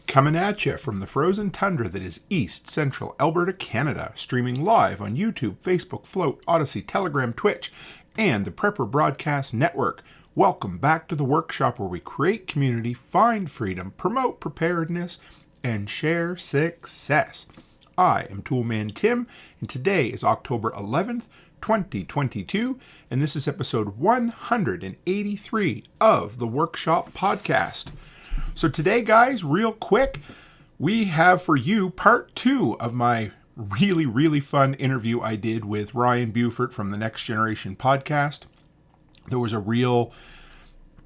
Coming at you from the frozen tundra that is East Central Alberta, Canada, streaming live on YouTube, Facebook, Float, Odyssey, Telegram, Twitch, and the Prepper Broadcast Network. Welcome back to the workshop where we create community, find freedom, promote preparedness, and share success. I am Toolman Tim, and today is October 11th, 2022, and this is episode 183 of the Workshop Podcast. So today, guys, real quick, we have for you part 2 of my really fun interview I did with Ryan Buford from the Next Generation podcast. There was a real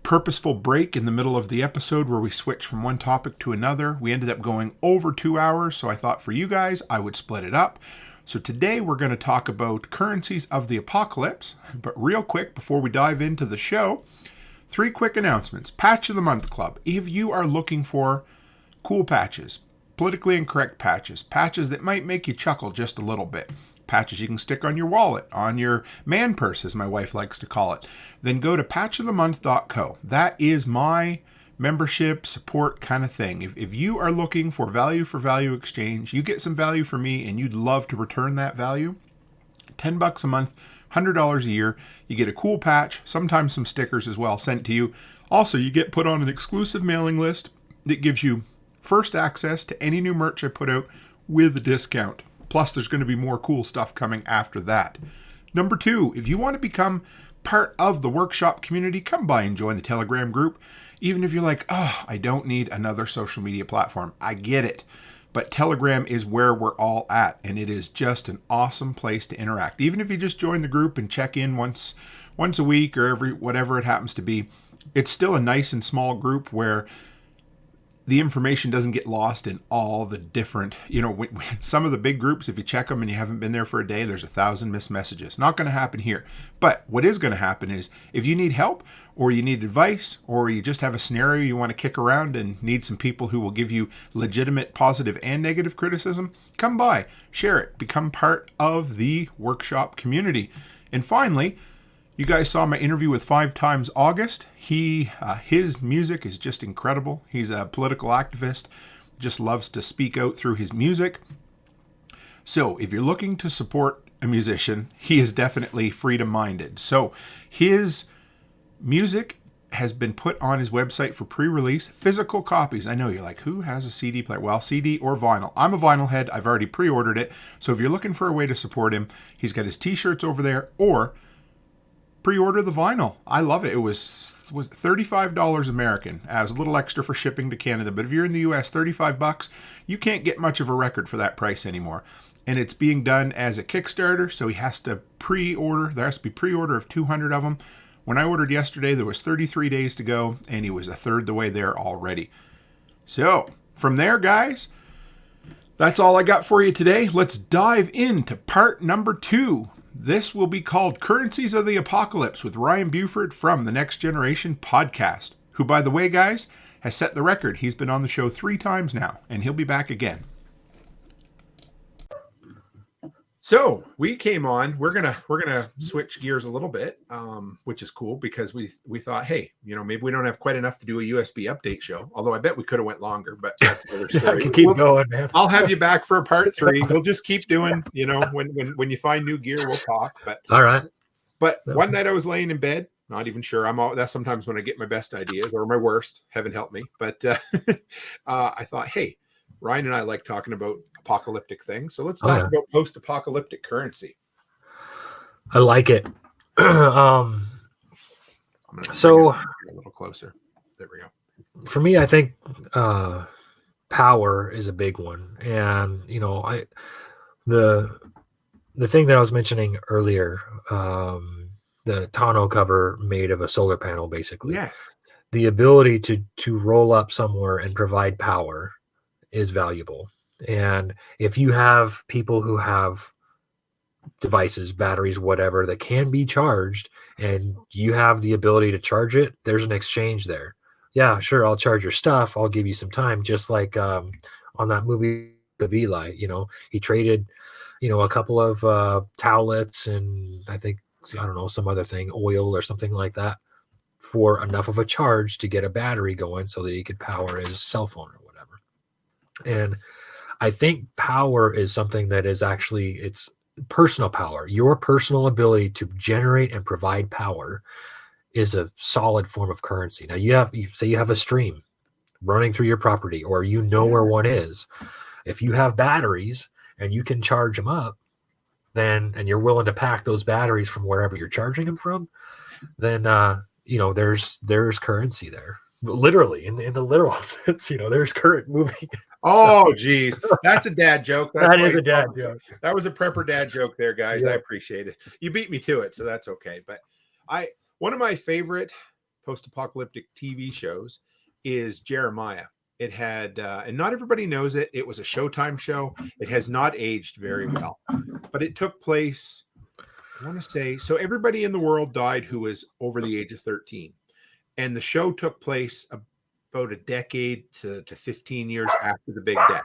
purposeful break in the middle of the episode where we switched from one topic to another. We ended up going over 2 hours, so I thought for you guys, I would split it up. So today we're going to talk about Currencies of the Apocalypse, but real quick before we dive into the show, 3 quick announcements. Patch of the Month Club. If you are looking for cool patches, politically incorrect patches, patches that might make you chuckle just a little bit, patches you can stick on your wallet, on your man purse, as my wife likes to call it, then go to patchofthemonth.co. That is my membership support kind of thing. If you are looking for value exchange, you get some value for me and you'd love to return that value, $10 a month, $100 a year, you get a cool patch, sometimes some stickers as well sent to you. Also, you get put on an exclusive mailing list that gives you first access to any new merch I put out with a discount. Plus, there's going to be more cool stuff coming after that. Number 2, if you want to become part of the workshop community, come by and join the Telegram group. Even if you're like, oh, I don't need another social media platform. I get it. But Telegram is where we're all at, and it is just an awesome place to interact. Even if you just join the group and check in once a week or every whatever it happens to be, it's still a nice and small group where the information doesn't get lost in all the different, some of the big groups, if you check them and you haven't been there for a day, there's 1,000 missed messages. Not going to happen here. But what is going to happen is if you need help or you need advice or you just have a scenario you want to kick around and need some people who will give you legitimate positive and negative criticism, come by, share it, become part of the workshop community. And finally, you guys saw my interview with 5 Times August. His music is just incredible. He's a political activist, just loves to speak out through his music. So if you're looking to support a musician, he is definitely freedom-minded. So his music has been put on his website for pre-release. Physical copies. I know you're like, who has a CD player? Well, CD or vinyl. I'm a vinyl head. I've already pre-ordered it. So if you're looking for a way to support him, he's got his t-shirts over there, or pre-order the vinyl. I love it. It was $35 American. It was a little extra for shipping to Canada, but if you're in the U.S., $35, you can't get much of a record for that price anymore. And it's being done as a Kickstarter, so he has to pre-order. There has to be pre-order of 200 of them. When I ordered yesterday, there was 33 days to go, and he was a third the way there already. So, from there, guys, that's all I got for you today. Let's dive into part number 2. This will be called Currencies of the Apocalypse with Ryan Buford from the Next Generation podcast, who, by the way, guys, has set the record. He's been on the show 3 times now, and he'll be back again. So we came on. We're gonna switch gears a little bit, which is cool because we thought, hey, maybe we don't have quite enough to do a USB update show. Although I bet we could have went longer, but that's another story. Keep going, man. I'll have you back for a part 3. We'll just keep doing. When you find new gear, we'll talk. But all right. But one night I was laying in bed, not even sure. That's sometimes when I get my best ideas or my worst. Heaven help me. But I thought, hey, Ryan and I like talking about apocalyptic things. So let's talk about post-apocalyptic currency. I like it. I'm going to a little closer. There we go. For me, I think power is a big one. And, the thing that I was mentioning earlier, the tonneau cover made of a solar panel, basically. Yeah. The ability to roll up somewhere and provide power is valuable. And if you have people who have devices, batteries, whatever, that can be charged, and you have the ability to charge it, there's an exchange there. Yeah, sure, I'll charge your stuff. I'll give you some time. Just like on that movie of Eli, he traded, a couple of towelettes and I think, some other thing, oil or something like that, for enough of a charge to get a battery going so that he could power his cell phone or whatever. And I think power is something that is actually, it's personal power. Your personal ability to generate and provide power is a solid form of currency. Now you say you have a stream running through your property, or you know where one is. If you have batteries and you can charge them up, then, and you're willing to pack those batteries from wherever you're charging them from, then there's currency there. Literally, in the literal sense, there's current moving. Oh, geez. That's a dad joke. That's That why is a dad joke. That was a prepper dad joke there, guys. I Yeah. appreciate it. You beat me to it, so that's okay. But one of my favorite post-apocalyptic TV shows is Jeremiah. It had, and not everybody knows it. It was a Showtime show. It has not aged very well, but it took place, I want to say, so everybody in the world died who was over the age of 13. And the show took place about a decade to 15 years after the big death.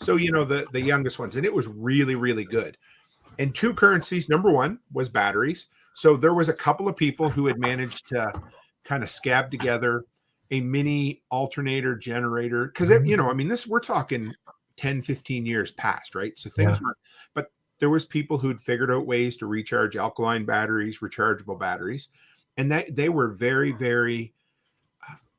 So, the youngest ones. And it was really, really good. And two currencies. Number one was batteries. So there was a couple of people who had managed to kind of scab together a mini alternator generator. Because, we're talking 10, 15 years past, right? So things were, but there was people who'd figured out ways to recharge alkaline batteries, rechargeable batteries. And that they were very, very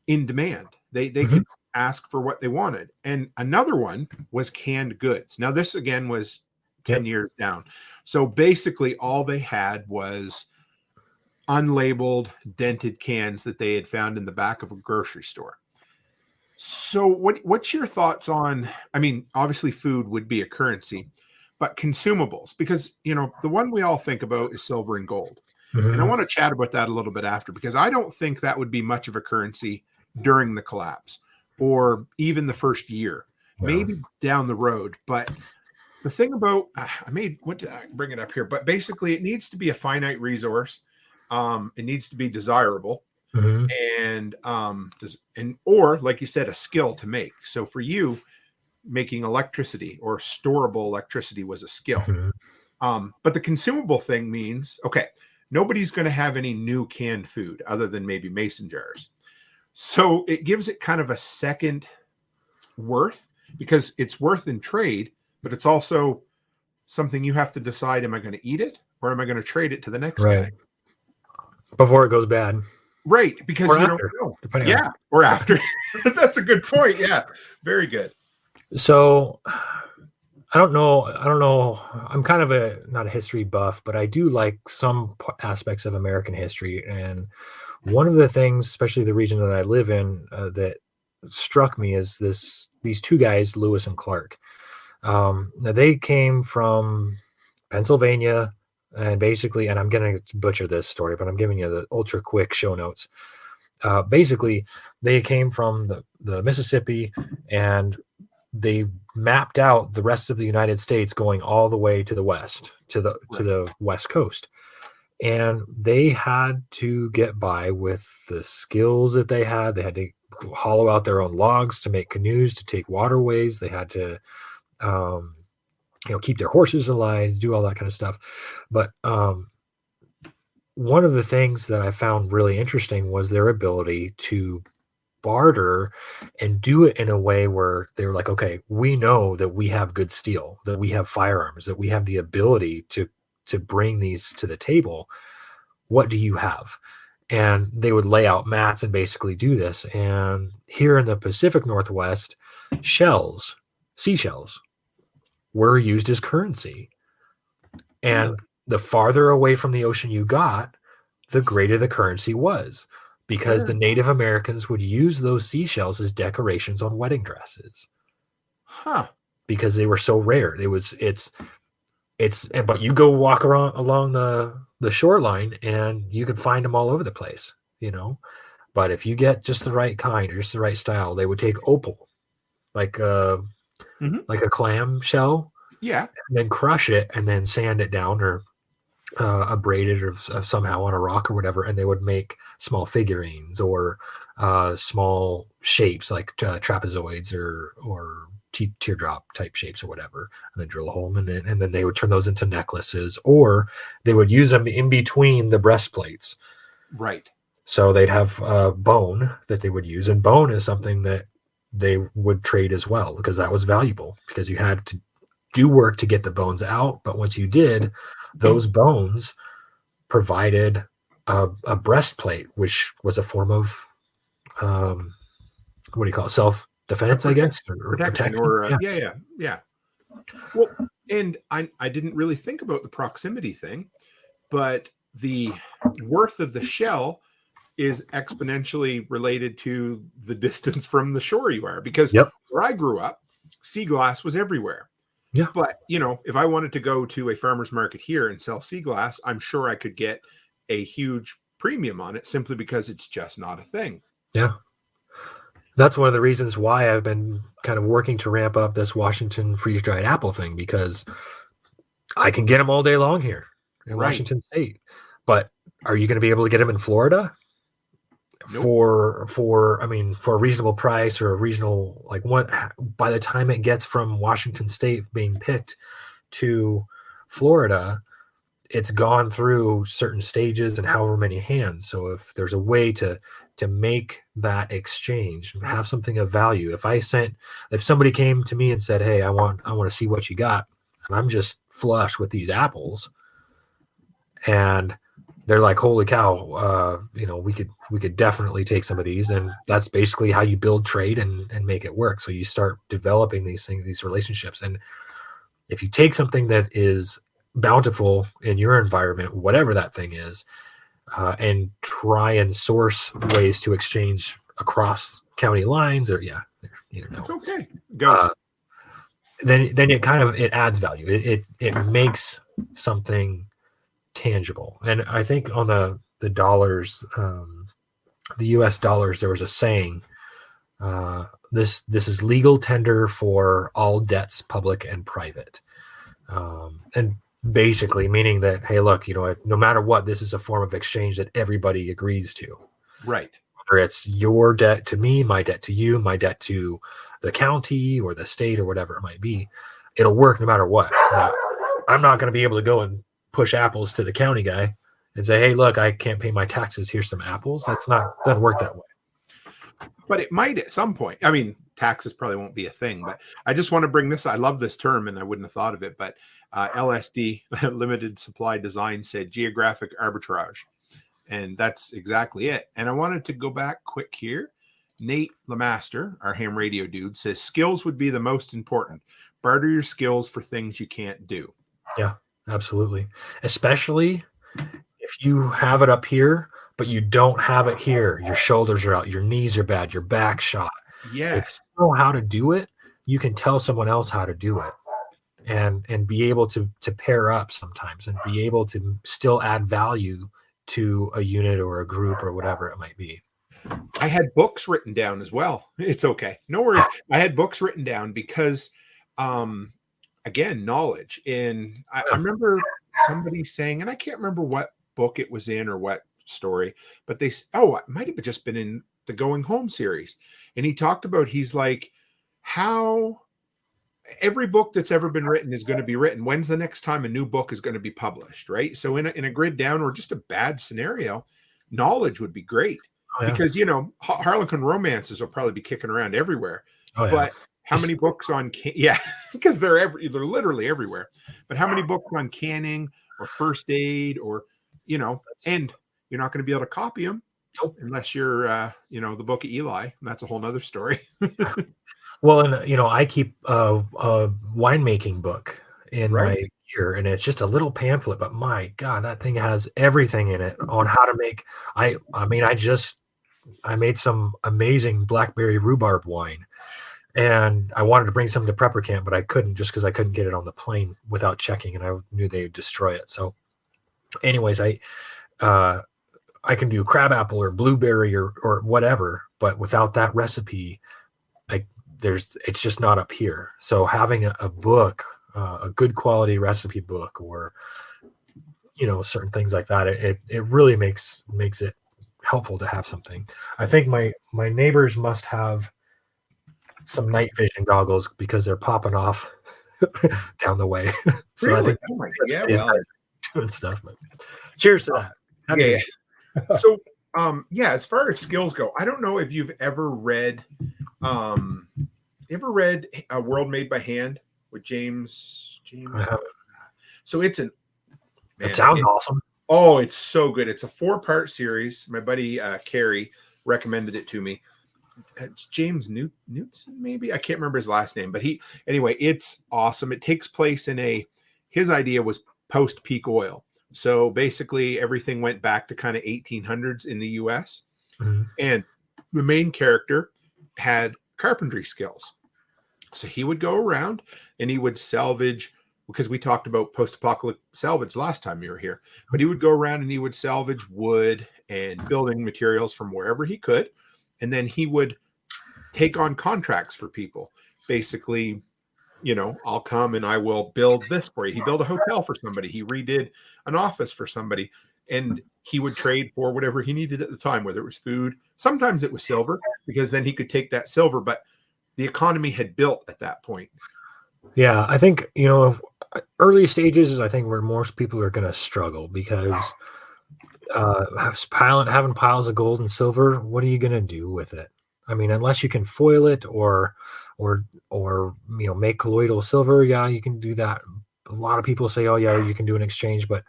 in demand. They could ask for what they wanted. And another one was canned goods. Now, this again was 10 years down. So basically all they had was unlabeled, dented cans that they had found in the back of a grocery store. So what's your thoughts on, obviously food would be a currency, but consumables, because, the one we all think about is silver and gold. And I want to chat about that a little bit after, because I don't think that would be much of a currency during the collapse or even the first year, maybe down the road. But the thing about, what did I bring it up here? But basically it needs to be a finite resource. It needs to be desirable and or like you said, a skill to make. So for you, making electricity or storable electricity was a skill. But the consumable thing means, okay, nobody's going to have any new canned food other than maybe mason jars. So it gives it kind of a second worth, because it's worth in trade, but it's also something you have to decide, am I going to eat it or am I going to trade it to the next guy? Before it goes bad. Right. Because you don't know. Yeah. Or after. That's a good point. Yeah. Very good. So I don't know. I'm kind of not a history buff, but I do like some aspects of American history. And one of the things, especially the region that I live in, that struck me is these two guys, Lewis and Clark. Now they came from Pennsylvania, and basically, and I'm going to butcher this story, but I'm giving you the ultra quick show notes. Basically, they came from the Mississippi, and they mapped out the rest of the United States going all the way to the west, to the West Coast. And they had to get by with the skills that they had. They had to hollow out their own logs to make canoes, to take waterways. They had to, keep their horses alive, do all that kind of stuff. But one of the things that I found really interesting was their ability to barter and do it in a way where they were like, okay, we know that we have good steel, that we have firearms, that we have the ability to bring these to the table. What do you have? And they would lay out mats and basically do this. And here in the Pacific Northwest, seashells were used as currency. And the farther away from the ocean you got, the greater the currency was, because the Native Americans would use those seashells as decorations on wedding dresses. Because they were so rare. But you go walk along the shoreline and you can find them all over the place, But if you get just the right kind or just the right style, they would take opal, like a clam shell, and then crush it and then sand it down or abrade it or somehow on a rock or whatever, and they would make small figurines or small shapes like trapezoids or teardrop type shapes or whatever, and then drill a hole in it, and then they would turn those into necklaces, or they would use them in between the breastplates. Right. So they'd have bone that they would use, and bone is something that they would trade as well, because that was valuable, because you had to do work to get the bones out. But once you did, those bones provided a breastplate, which was a form of what do you call it? Self-defense, I guess, or protection, protection. or Yeah. yeah. Well, and I didn't really think about the proximity thing, but the worth of the shell is exponentially related to the distance from the shore you are. Because Yep. where I grew up, sea glass was everywhere. Yeah. But, if I wanted to go to a farmer's market here and sell sea glass, I'm sure I could get a huge premium on it, simply because it's just not a thing. Yeah. That's one of the reasons why I've been kind of working to ramp up this Washington freeze-dried apple thing, because I can get them all day long here in Right. Washington State. But are you going to be able to get them in Florida? Nope. For a reasonable price, or a reasonable, like, what, by the time it gets from Washington State being picked to Florida, it's gone through certain stages and however many hands. So if there's a way to make that exchange, have something of value. If somebody came to me and said, "Hey, I want to see what you got," and I'm just flush with these apples, and they're like, "Holy cow, we could definitely take some of these," and that's basically how you build trade and make it work. So you start developing these things, these relationships. And if you take something that is bountiful in your environment, whatever that thing is, and try and source ways to exchange across county lines, or It's okay. Go. Then it adds value. It makes something tangible. And I think on the dollars, the U.S. dollars, there was a saying, this is legal tender for all debts, public and private. And basically meaning that, hey, look, no matter what, this is a form of exchange that everybody agrees to. Right. Whether it's your debt to me, my debt to you, my debt to the county or the state or whatever it might be, it'll work no matter what. Now, I'm not going to be able to go and push apples to the county guy and say, "Hey, look, I can't pay my taxes. Here's some apples." Doesn't work that way. But it might at some point. I mean, taxes probably won't be a thing, but I just want to bring this. I love this term, and I wouldn't have thought of it, but LSD, limited supply design, said geographic arbitrage. And that's exactly it. And I wanted to go back quick here. Nate Lemaster, our ham radio dude, says skills would be the most important. Barter your skills for things you can't do. Yeah, absolutely. Especially if you have it up here, but you don't have it here. Your shoulders are out, your knees are bad, your back shot. Yes. If you know how to do it, you can tell someone else how to do it. And be able to pair up sometimes, and be able to still add value to a unit or a group or whatever it might be. I had books written down as well. It's okay. No worries. I had books written down because, again, knowledge. And I remember somebody saying, and I can't remember what book it was in or what story, but it might have just been in the Going Home series. And he talked about, he's like, how every book that's ever been written is going to be written. When's the next time a new book is going to be published, right? So in a grid down or just a bad scenario, knowledge would be great. Oh, yeah. Because, Harlequin romances will probably be kicking around everywhere. Oh, yeah. But how many books on because they're literally everywhere. But how many books on canning or first aid or, and you're not going to be able to copy them. Nope. Unless you're, the Book of Eli. That's a whole nother story. Well, and I keep a winemaking book in my gear, and it's just a little pamphlet, but my God, that thing has everything in it on how to make. I made some amazing blackberry rhubarb wine, and I wanted to bring some to prepper camp, but I couldn't, just because I couldn't get it on the plane without checking, and I knew they would destroy it. So, anyways, I can do crabapple or blueberry or whatever, but without that recipe, it's just not up here. So having a book, a good quality recipe book, or certain things like that, it really makes it helpful to have something. I think my neighbors must have some night vision goggles, because they're popping off down the way. So really? I think doing stuff. But cheers to that. Yeah. So as far as skills go, I don't know if you've ever read You ever read A World Made by Hand with James? I haven't. So it's an It sounds awesome. Oh, it's so good. It's a 4-part series. My buddy Carrie recommended it to me. It's James Newton, maybe. I can't remember his last name, but anyway, it's awesome. It takes place his idea was post peak oil. So basically everything went back to kind of 1800s in the US. Mm-hmm. And the main character had carpentry skills. So he would go around and he would salvage, because we talked about post-apocalyptic salvage last time you were here, but he would go around and he would salvage wood and building materials from wherever he could. And then he would take on contracts for people. Basically, I'll come and I will build this for you. He built a hotel for somebody. He redid an office for somebody. And he would trade for whatever he needed at the time, whether it was food. Sometimes it was silver, because then he could take that silver, but the economy had built at that point. Yeah, I think, early stages is, I think, where most people are going to struggle, because having piles of gold and silver, what are you going to do with it? I mean, unless you can foil it or make colloidal silver, yeah, you can do that. A lot of people say, oh yeah, you can do an exchange, but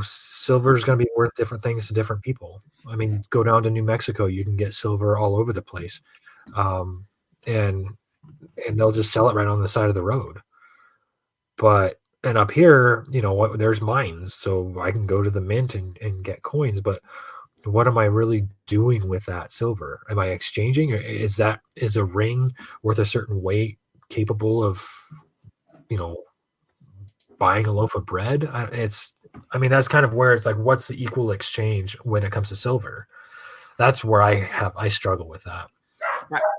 silver is going to be worth different things to different people. I mean, go down to New Mexico, you can get silver all over the place, and they'll just sell it right on the side of the road. And up here, there's mines, so I can go to the mint and get coins. But what am I really doing with that silver? Am I exchanging? Or is a ring worth a certain weight capable of, buying a loaf of bread? That's kind of where it's like, what's the equal exchange when it comes to silver? That's where I struggle with that.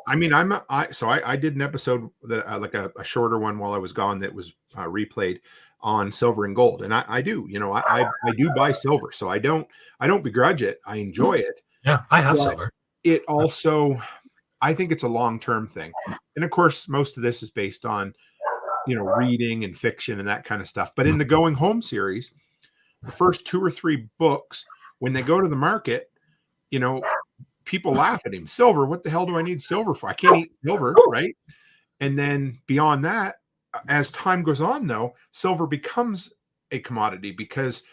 I mean, I did an episode that like a shorter one while I was gone that was replayed on silver and gold, and I do, I do buy silver, so I don't begrudge it. I enjoy it. Yeah, I have silver. It also, I think it's a long-term thing, and of course, most of this is based on reading and fiction and that kind of stuff. But in the Going Home series, the first 2 or 3 books, when they go to the market, people laugh at him. Silver, what the hell do I need silver for? I can't eat silver, right? And then beyond that, as time goes on, though, silver becomes a commodity, because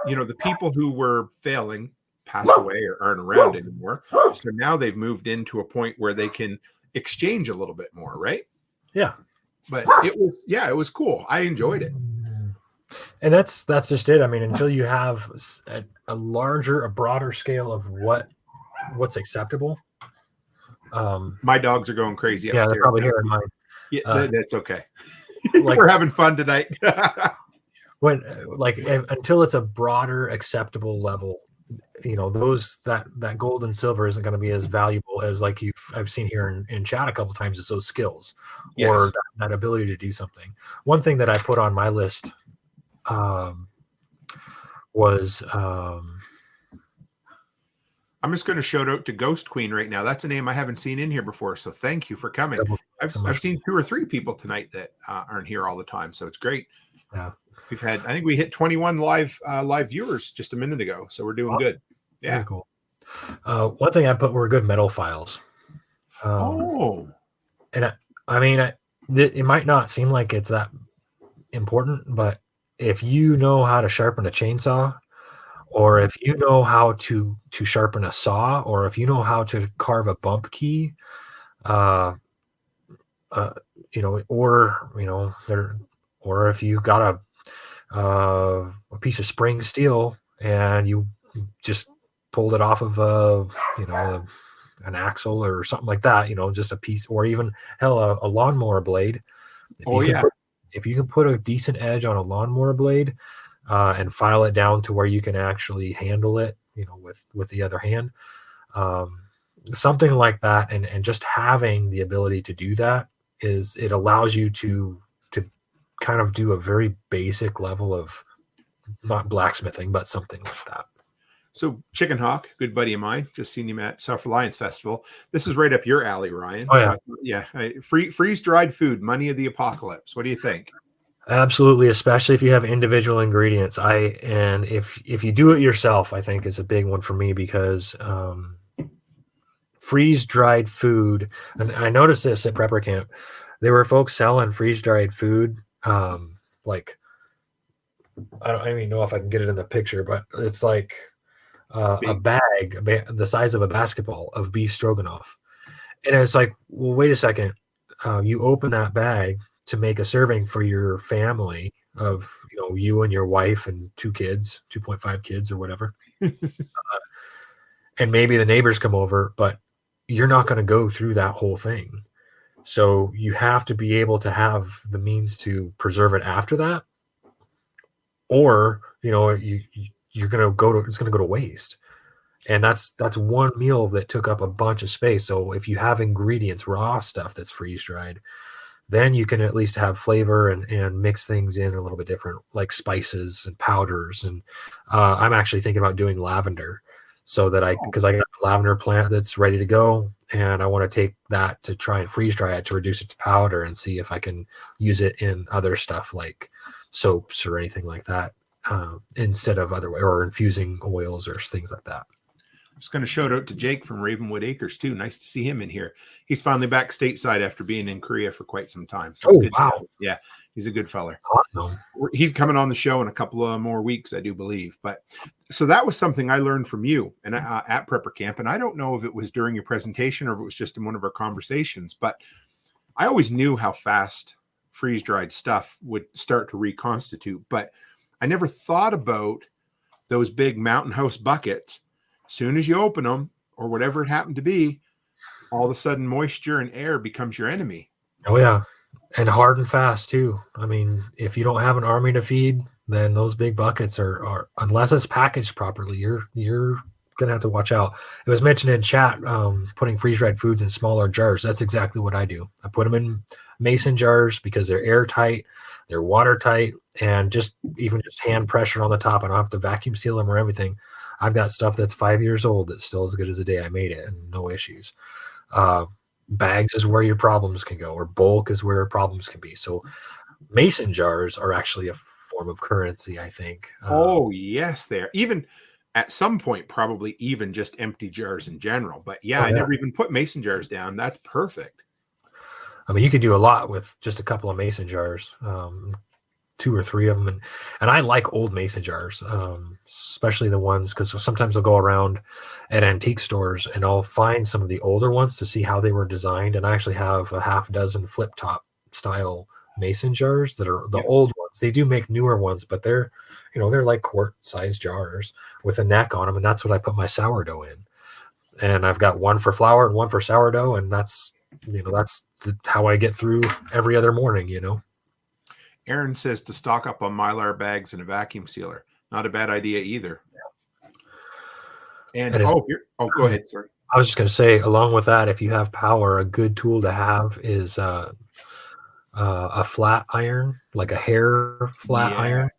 the people who were failing passed away or aren't around anymore. So now they've moved into a point where they can exchange a little bit more, right? Yeah. But it was cool. I enjoyed it. And that's just it. I mean, until you have a broader scale of what's acceptable. My dogs are going crazy upstairs. Yeah, they're probably hearing mine. Yeah, that's okay. We're having fun tonight. Until it's a broader acceptable level, that gold and silver isn't going to be as valuable as I've seen here in chat a couple times, is those skills. Yes. Or that ability to do something. One thing that I put on my list was I'm just going to shout out to Ghost Queen right now. That's a name I haven't seen in here before, so thank you for coming. I've seen 2 or 3 people tonight that aren't here all the time, so it's great. Yeah, I think we hit 21 live viewers just a minute ago, so we're doing good. Yeah, very cool. One thing I put were good metal files. And it might not seem like it's that important, but if you know how to sharpen a chainsaw, or if you know how to sharpen a saw, or if you know how to carve a bump key, or if you got a piece of spring steel and you just pulled it off of an axle or something like that, just a piece, or even a lawnmower blade. If you can put a decent edge on a lawnmower blade, and file it down to where you can actually handle it, with the other hand, something like that, and just having the ability to do that it allows you to kind of do a very basic level of not blacksmithing, but something like that. So Chicken Hawk, good buddy of mine, just seen him at Self-Reliance Festival. This is right up your alley, Ryan. Oh yeah. Freeze-dried food, money of the apocalypse. What do you think? Absolutely, especially if you have individual ingredients. If you do it yourself, I think is a big one for me, because freeze-dried food, and I noticed this at prepper camp. There were folks selling freeze-dried food, like I don't even know if I can get it in the picture, but it's like a bag the size of a basketball of beef stroganoff. And it's like, well, wait a second. You open that bag to make a serving for your family of, you and your wife and 2 kids, 2.5 kids or whatever. And maybe the neighbors come over, but you're not going to go through that whole thing. So you have to be able to have the means to preserve it after that. Or, you're going to it's going to go to waste. And that's one meal that took up a bunch of space. So if you have ingredients, raw stuff that's freeze dried, then you can at least have flavor and mix things in a little bit different, like spices and powders. And I'm actually thinking about doing lavender, so that because I got a lavender plant that's ready to go, and I want to take that to try and freeze dry it to reduce it to powder and see if I can use it in other stuff like soaps or anything like that, instead of or infusing oils or things like that. Just going to shout out to Jake from Ravenwood Acres too. Nice to see him in here. He's finally back stateside after being in Korea for quite some time. So wow. Yeah, he's a good feller. Awesome. He's coming on the show in a couple of more weeks, I do believe. But so that was something I learned from you and at Prepper Camp. And I don't know if it was during your presentation or if it was just in one of our conversations, but I always knew how fast freeze-dried stuff would start to reconstitute. But I never thought about those big Mountain House buckets. As soon as you open them, or whatever it happened to be, all of a sudden moisture and air becomes your enemy. Oh, yeah. And hard and fast, too. I mean, if you don't have an army to feed, then those big buckets are unless it's packaged properly, you're going to have to watch out. It was mentioned in chat, putting freeze-dried foods in smaller jars. That's exactly what I do. I put them in mason jars because they're airtight, they're watertight, and just hand pressure on the top. I don't have to vacuum seal them or everything. I've got stuff that's 5 years old that's still as good as the day I made it, and no issues. Bags is where your problems can go, or bulk is where problems can be. So mason jars are actually a form of currency, I think. Yes, they're even at some point, probably even just empty jars in general. But yeah, I never even put mason jars down. That's perfect. I mean, you can do a lot with just a couple of mason jars. 2 or 3 of them, and I like old mason jars, especially the ones, because sometimes I'll go around at antique stores and I'll find some of the older ones to see how they were designed, and I actually have a half dozen flip top style mason jars that are the old ones. They do make newer ones, but they're like quart sized jars with a neck on them, and that's what I put my sourdough in. And I've got one for flour and one for sourdough, and that's how I get through every other morning. Aaron says to stock up on Mylar bags and a vacuum sealer. Not a bad idea either. And go ahead, sorry. I was just going to say, along with that, if you have power, a good tool to have is a flat iron, like a hair flat iron,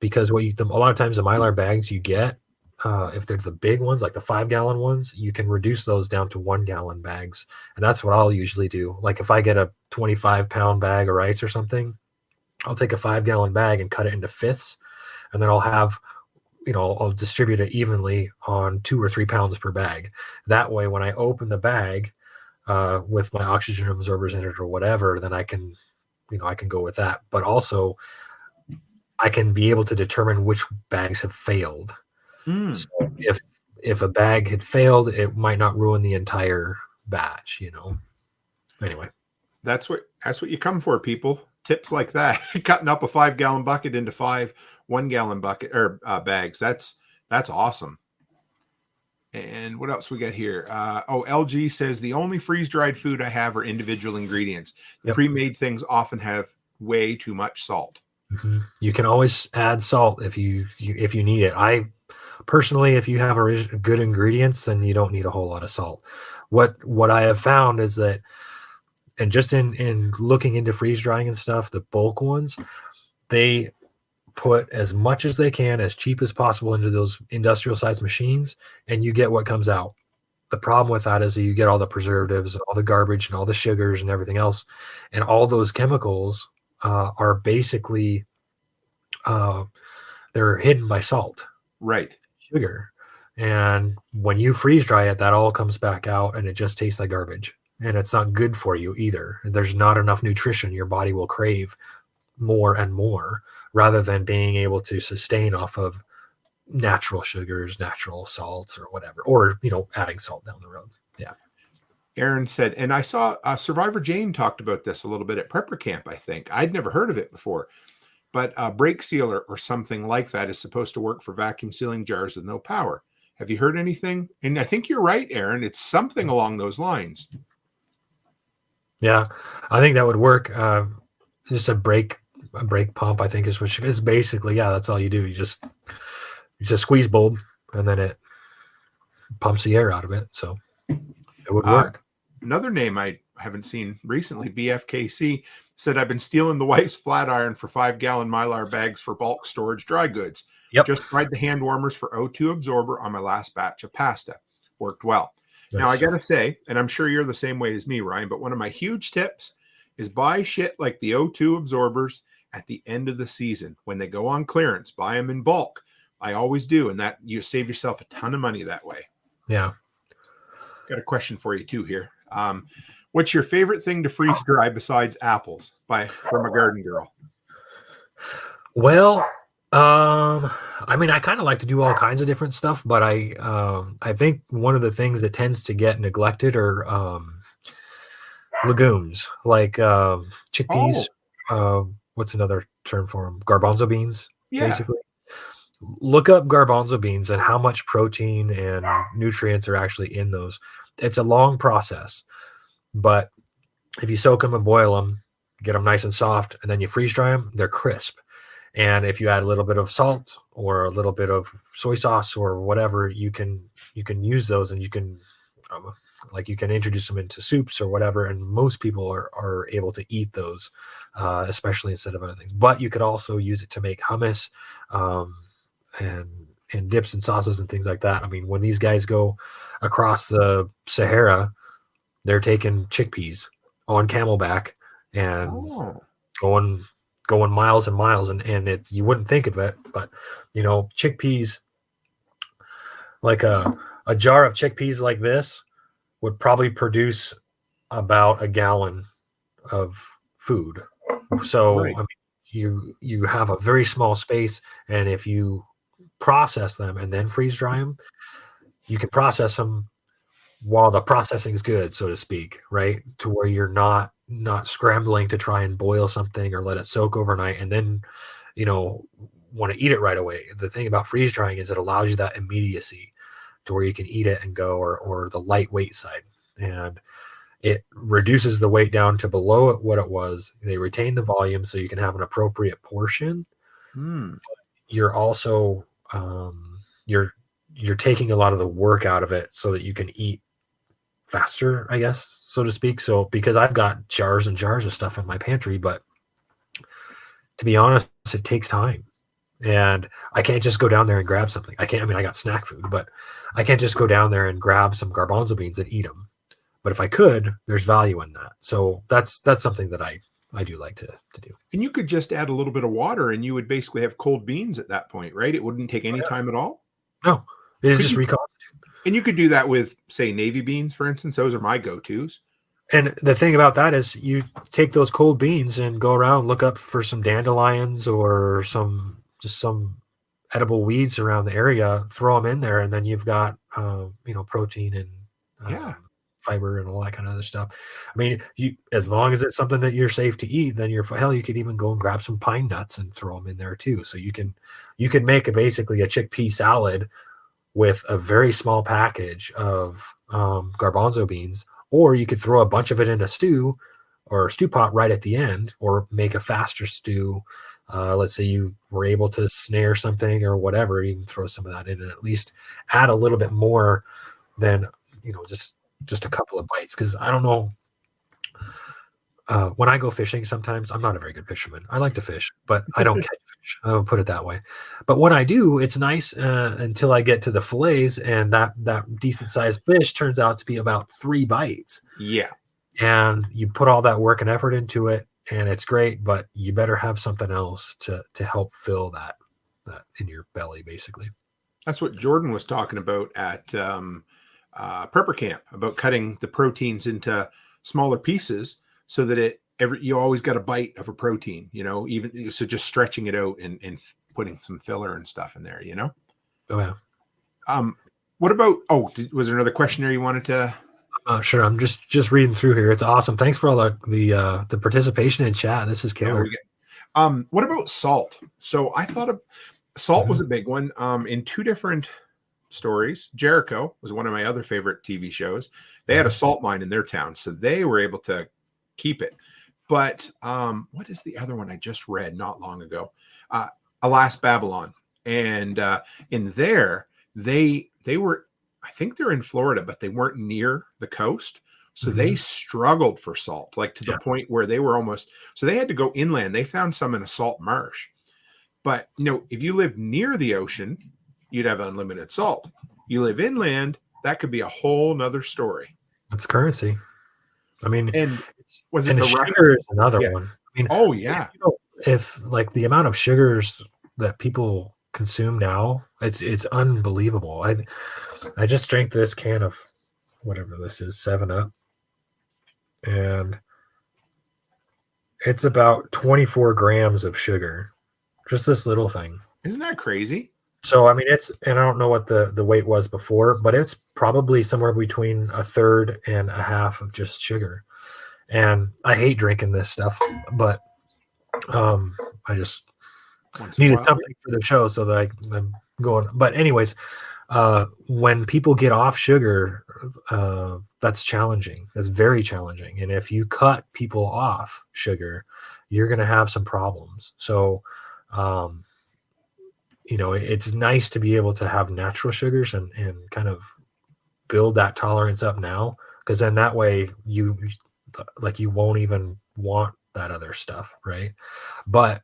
because a lot of times the Mylar bags you get, if they're the big ones, like the 5-gallon ones, you can reduce those down to 1-gallon bags, and that's what I'll usually do. Like if I get a 25-pound bag of rice or something, I'll take a 5-gallon bag and cut it into fifths, and then I'll have, I'll distribute it evenly on 2 or 3 pounds per bag. That way, when I open the bag with my oxygen absorbers in it or whatever, then I can go with that. But also, I can be able to determine which bags have failed. So if a bag had failed, it might not ruin the entire batch. Anyway, that's what you come for, people. Tips like that, cutting up a 5-gallon bucket into 5 1-gallon bucket or bags. That's awesome. And what else we got here? LG says the only freeze-dried food I have are individual ingredients. Yep. Pre-made things often have way too much salt. Mm-hmm. You can always add salt if you need it. I personally, if you have good ingredients, then you don't need a whole lot of salt. What I have found is that, and just in looking into freeze drying and stuff, the bulk ones, they put as much as they can, as cheap as possible, into those industrial sized machines, and you get what comes out. The problem with that is that you get all the preservatives, all the garbage, and all the sugars and everything else, and all those chemicals are basically they're hidden by salt, right? Sugar. And when you freeze dry it, that all comes back out and it just tastes like garbage. And it's not good for you either. There's not enough nutrition. Your body will crave more and more rather than being able to sustain off of natural sugars, natural salts, or whatever, or, adding salt down the road. Yeah. Aaron said, and I saw Survivor Jane talked about this a little bit at Prepper Camp, I think. I'd never heard of it before. But a brake sealer or something like that is supposed to work for vacuum sealing jars with no power. Have you heard anything? And I think you're right, Aaron. It's something along those lines. Yeah, I think that would work. Just a brake pump, I think, is what is basically, that's all you do. It's a squeeze bulb, and then it pumps the air out of it. So it would work. Another name I haven't seen recently, BFKC, said, I've been stealing the wife's flat iron for 5-gallon Mylar bags for bulk storage dry goods. Yep. Just tried the hand warmers for O2 absorber on my last batch of pasta. Worked well. Nice. Now, I got to say, and I'm sure you're the same way as me, Ryan, but one of my huge tips is buy shit like the O2 absorbers at the end of the season. When they go on clearance, buy them in bulk. I always do, and that you save yourself a ton of money that way. Yeah. Got a question for you, too, here. What's your favorite thing to freeze dry besides apples? From a garden girl. Well, I mean, I kind of like to do all kinds of different stuff, but I think one of the things that tends to get neglected are legumes, like chickpeas. What's another term for them? Garbanzo beans, basically. Look up garbanzo beans and how much protein and nutrients are actually in those. It's a long process, but if you soak them and boil them, get them nice and soft, and then you freeze dry them, they're crisp. And if you add a little bit of salt or a little bit of soy sauce or whatever, you can use those, and you can you can introduce them into soups or whatever. And most people are able to eat those, especially instead of other things. But you could also use it to make hummus, and dips and sauces and things like that. I mean, when these guys go across the Sahara, they're taking chickpeas on camelback and going miles and miles, and it's, you wouldn't think of it, but chickpeas, like a jar of chickpeas like this would probably produce about a gallon of food. So right. I mean, you have a very small space, and if you process them and then freeze dry them, you can process them while the processing is good, so to speak, right? To where you're not scrambling to try and boil something or let it soak overnight and then, want to eat it right away. The thing about freeze drying is it allows you that immediacy to where you can eat it and go, or the lightweight side. And it reduces the weight down to below what it was. They retain the volume so you can have an appropriate portion. You're also, you're taking a lot of the work out of it so that you can eat faster, I guess, so to speak. So because I've got jars and jars of stuff in my pantry, but to be honest, it takes time, and I can't just go down there and grab something. I got snack food, but I can't just go down there and grab some garbanzo beans and eat them. But if I could, there's value in that. So that's something that I do like to do. And you could just add a little bit of water and you would basically have cold beans at that point, right? It wouldn't take any time at all. No, it's just reconstitute. And you could do that with, say, navy beans, for instance. Those are my go-tos. And the thing about that is you take those cold beans and go around, look up for some dandelions or some edible weeds around the area, throw them in there, and then you've got, protein and fiber and all that kind of other stuff. I mean, as long as it's something that you're safe to eat, then you could even go and grab some pine nuts and throw them in there too. So you can make basically a chickpea salad with a very small package of garbanzo beans, or you could throw a bunch of it in a stew or a stew pot right at the end, or make a faster stew. Let's say you were able to snare something or whatever, you can throw some of that in and at least add a little bit more than, just a couple of bites. Because I don't know, when I go fishing, sometimes I'm not a very good fisherman. I like to fish, but I don't catch fish. I'll put it that way. But when I do, it's nice until I get to the fillets, and that decent sized fish turns out to be about 3 bites. Yeah. And you put all that work and effort into it, and it's great, but you better have something else to help fill that in your belly, basically. That's what Jordan was talking about at prepper camp, about cutting the proteins into smaller pieces so that you always got a bite of a protein, even so just stretching it out and putting some filler and stuff in there. Oh yeah. What about, was there another question there you wanted to? Sure. I'm just reading through here. It's awesome. Thanks for all the participation in chat. This is killer. What about salt? So I thought of salt was a big one. In two different stories, Jericho was one of my other favorite TV shows. They had a salt mine in their town, so they were able to keep it. But what is the other one I just read not long ago? Alas, Babylon. And in there, they were, I think they're in Florida, but they weren't near the coast. So they struggled for salt, like to the point where they were so they had to go inland. They found some in a salt marsh. But, if you live near the ocean, you'd have unlimited salt. You live inland, that could be a whole nother story. That's currency. I mean, and sugar is another one. I mean, oh yeah. If like the amount of sugars that people consume now, it's unbelievable. I just drank this can of whatever this is, 7-Up, and it's about 24 grams of sugar. Just this little thing. Isn't that crazy? So, I mean, and I don't know what the weight was before, but it's probably somewhere between a third and a half of just sugar. And I hate drinking this stuff, but I just needed something for the show so that I'm going. But anyways, when people get off sugar, that's challenging. That's very challenging. And if you cut people off sugar, you're going to have some problems. So, it's nice to be able to have natural sugars and kind of build that tolerance up now, because then that way you won't even want that other stuff, right? But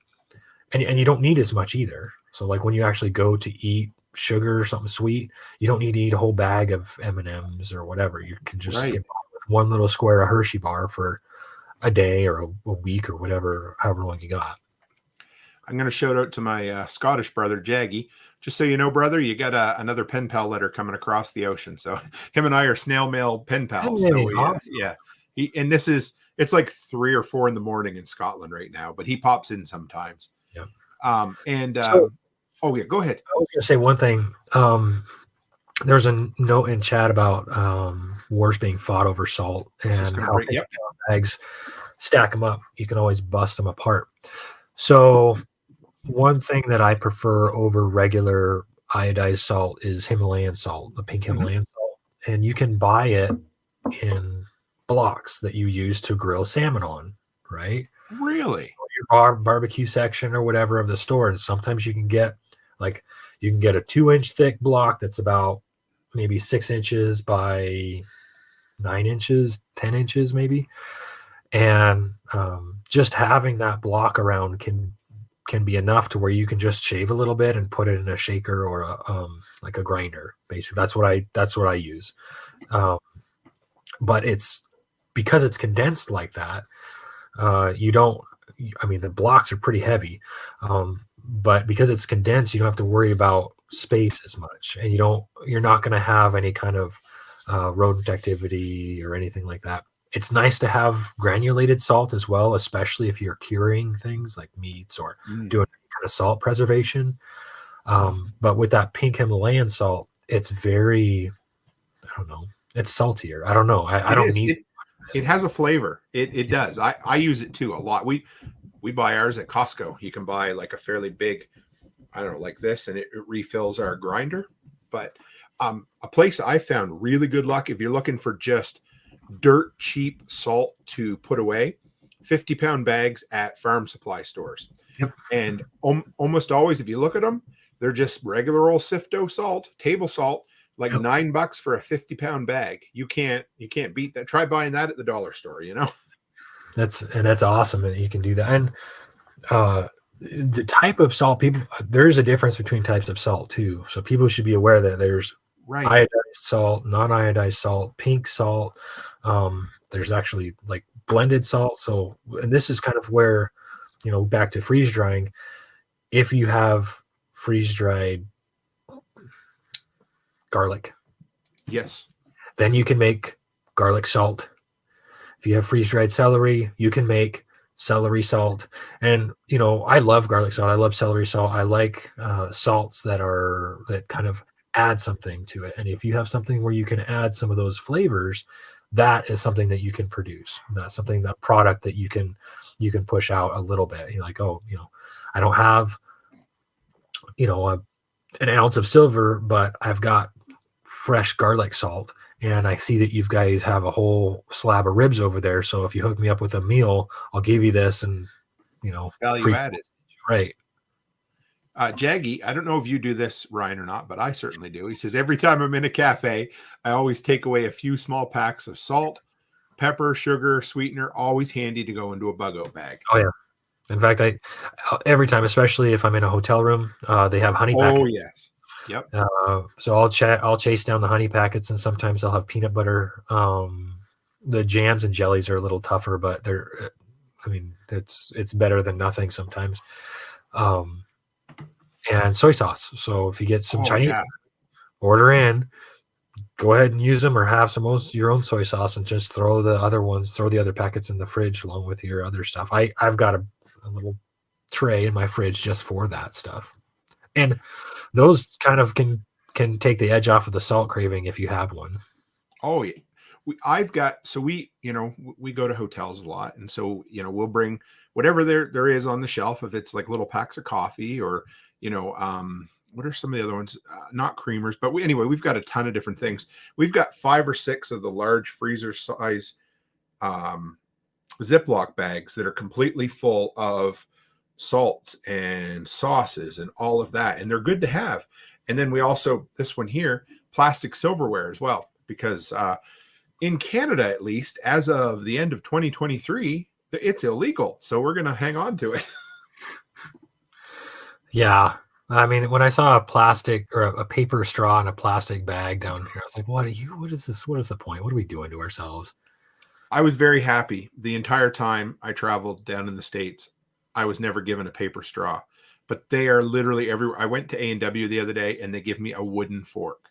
and you don't need as much either. So like when you actually go to eat sugar or something sweet, you don't need to eat a whole bag of M&Ms or whatever. You can just skip with one little square of Hershey bar for a day or a week or whatever, however long you got. I'm going to shout out to my Scottish brother, Jaggy. Just so you know, brother, you got another pen pal letter coming across the ocean. So him and I are snail mail pen pals. Hey, so awesome. It's like 3 or 4 in the morning in Scotland right now, but he pops in sometimes. Yeah. Go ahead. I was going to say one thing. There's a note in chat about wars being fought over salt and how bags stack them up. You can always bust them apart. So one thing that I prefer over regular iodized salt is Himalayan salt, the pink Himalayan salt. And you can buy it in blocks that you use to grill salmon on, right? Really? Your barbecue section or whatever of the store. And sometimes you can get a 2-inch thick block that's about maybe 6 inches by 9 inches, 10 inches maybe. And just having that block around can be enough to where you can just shave a little bit and put it in a shaker or a grinder. Basically, that's what I use. But it's because it's condensed like that. The blocks are pretty heavy, but because it's condensed, you don't have to worry about space as much, and you're not going to have any kind of rodent activity or anything like that. It's nice to have granulated salt as well, especially if you're curing things like meats or doing kind of salt preservation. But with that pink Himalayan salt, it's very, I don't know, it's saltier. I don't know. I don't need it has a flavor. It does. I use it too a lot. We buy ours at Costco. You can buy like a fairly big, I don't know, like this, and it refills our grinder. But a place I found really good luck if you're looking for just dirt cheap salt to put away, 50-pound bags at farm supply stores. Yep. And almost always, if you look at them, they're just regular old Sifto salt, table salt, like $9 for a 50-pound bag. You can't beat that. Try buying that at the dollar store, That's awesome that you can do that. And the type of salt, there's a difference between types of salt too. So people should be aware that there's iodized salt, non-iodized salt, pink salt. There's actually like blended salt. So, and this is kind of where, back to freeze drying. If you have freeze dried garlic. Yes. Then you can make garlic salt. If you have freeze-dried celery, you can make celery salt. And, I love garlic salt. I love celery salt. I like salts that kind of add something to it. And if you have something where you can add some of those flavors, that is something that you can produce. That's something, that product that you can push out a little bit. You're like, oh, I don't have, an ounce of silver, but I've got fresh garlic salt. And I see that you guys have a whole slab of ribs over there. So if you hook me up with a meal, I'll give you this, and Value free, added. right? Jaggy, I don't know if you do this, Ryan, or not, but I certainly do. He says, every time I'm in a cafe, I always take away a few small packs of salt, pepper, sugar, sweetener, always handy to go into a bug-out bag. Oh yeah. In fact, I every time, especially if I'm in a hotel room, they have honey packets. Oh yes. Yep. So I'll chase down the honey packets, and sometimes I'll have peanut butter. The jams and jellies are a little tougher, but it's better than nothing sometimes. And soy sauce. So if you get some Chinese, order in, go ahead and use them, or have your own soy sauce, and just throw the other packets in the fridge along with your other stuff. I've got a little tray in my fridge just for that stuff. And those kind of can take the edge off of the salt craving if you have one. Oh yeah. We go to hotels a lot. And so, we'll bring whatever there is on the shelf. If it's like little packs of coffee, or, what are some of the other ones? Not creamers, but we've got a ton of different things. We've got 5 or 6 of the large freezer size Ziploc bags that are completely full of salts and sauces and all of that. And they're good to have. And then we also, this one here, plastic silverware as well, because in Canada, at least as of the end of 2023, it's illegal. So we're going to hang on to it. Yeah. I mean, when I saw a plastic or a paper straw in a plastic bag down here, I was like, what is this? What is the point? What are we doing to ourselves? I was very happy the entire time I traveled down in the States. I was never given a paper straw, but they are literally everywhere. I went to A&W the other day, and they give me a wooden fork.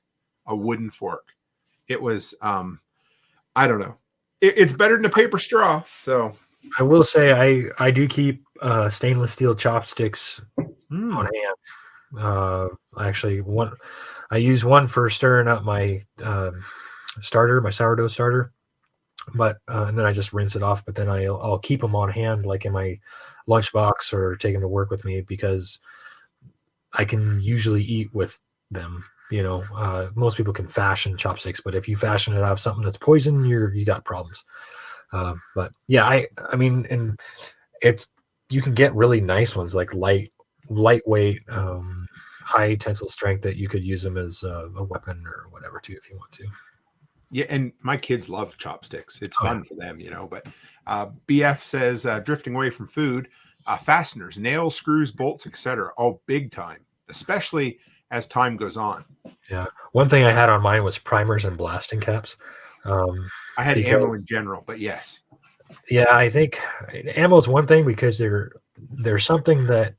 It was, I don't know. It's better than a paper straw. So I will say I do keep stainless steel chopsticks on hand. I use one for stirring up my my sourdough starter, but and then I just rinse it off. But then I'll keep them on hand, like in my lunchbox, or take them to work with me, because I can usually eat with them. Most people can fashion chopsticks, but if you fashion it out of something that's poison, you got problems. But yeah, I mean, and you can get really nice ones, like lightweight, high tensile strength, that you could use them as a weapon or whatever too, if you want to. Yeah, and my kids love chopsticks. It's fun for them, But BF says, drifting away from food, fasteners, nails, screws, bolts, etc. Oh, big time, especially as time goes on. Yeah, one thing I had on mine was primers and blasting caps. I had ammo in general, but yes. Yeah, I think ammo is one thing, because they're something that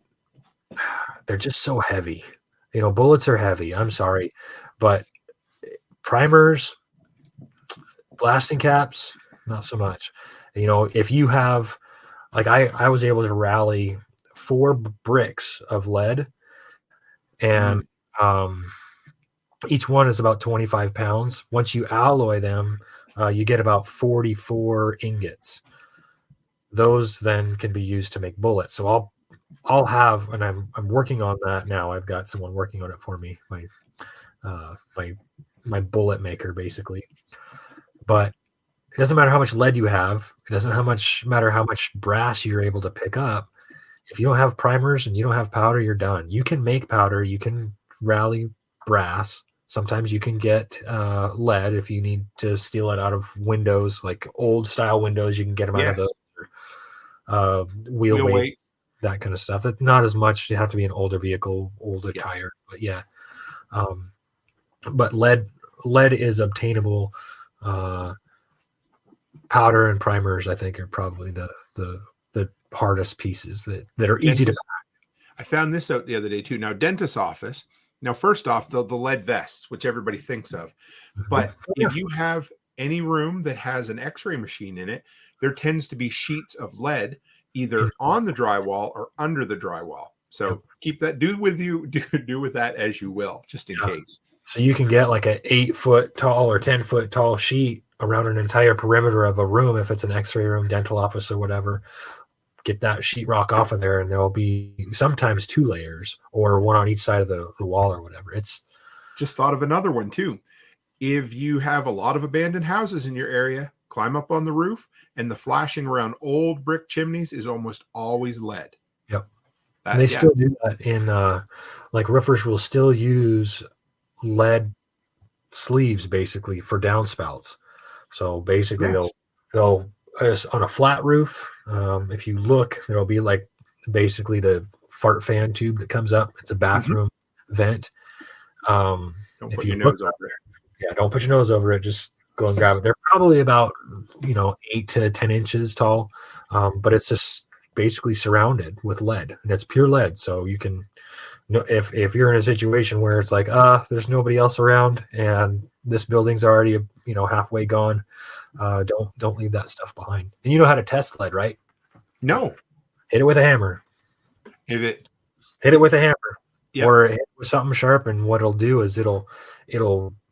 they're just so heavy. Bullets are heavy. I'm sorry, but primers, blasting caps, not so much. If you have, like, I was able to rally 4 bricks of lead, and each one is about 25 pounds. Once you alloy them, you get about 44 ingots. Those then can be used to make bullets. So I'll have, and I'm working on that now. I've got someone working on it for me, my bullet maker, basically. But it doesn't matter how much lead you have. It doesn't matter how much brass you're able to pick up. If you don't have primers and you don't have powder, you're done. You can make powder. You can rally brass. Sometimes you can get lead if you need to steal it out of windows, like old style windows. You can get them out of the wheel weight, that kind of stuff. That's not as much. You have to be an older vehicle, older tire. But yeah, but lead is obtainable. Powder and primers, I think, are probably the hardest pieces that are easy to. I found this out the other day too. Now, dentist's office. Now, first off, the lead vests, which everybody thinks of. But if you have any room that has an X-ray machine in it, there tends to be sheets of lead either on the drywall or under the drywall. So keep that. Do with that as you will, just in case. So you can get like an 8-foot tall or 10-foot tall sheet around an entire perimeter of a room if it's an X-ray room, dental office, or whatever. Get that sheetrock off of there, and there'll be sometimes 2 layers or one on each side of the wall or whatever. It's just thought of another one too. If you have a lot of abandoned houses in your area, climb up on the roof, and the flashing around old brick chimneys is almost always lead. Yep. And they still do that in like roofers will still use lead sleeves basically for downspouts. So basically they'll on a flat roof, if you look, there'll be like basically the fart fan tube that comes up. It's a bathroom vent. Don't put your nose over it. Yeah, don't put your nose over it. Just go and grab it. They're probably about 8 to 10 inches tall, but it's just basically surrounded with lead, and it's pure lead. So you can, if you're in a situation where it's like, there's nobody else around, and this building's already halfway gone, don't leave that stuff behind. And you know how to test lead, right? No. Hit it with a hammer. Hit it with a hammer, or hit it with something sharp, and what it'll do is it'll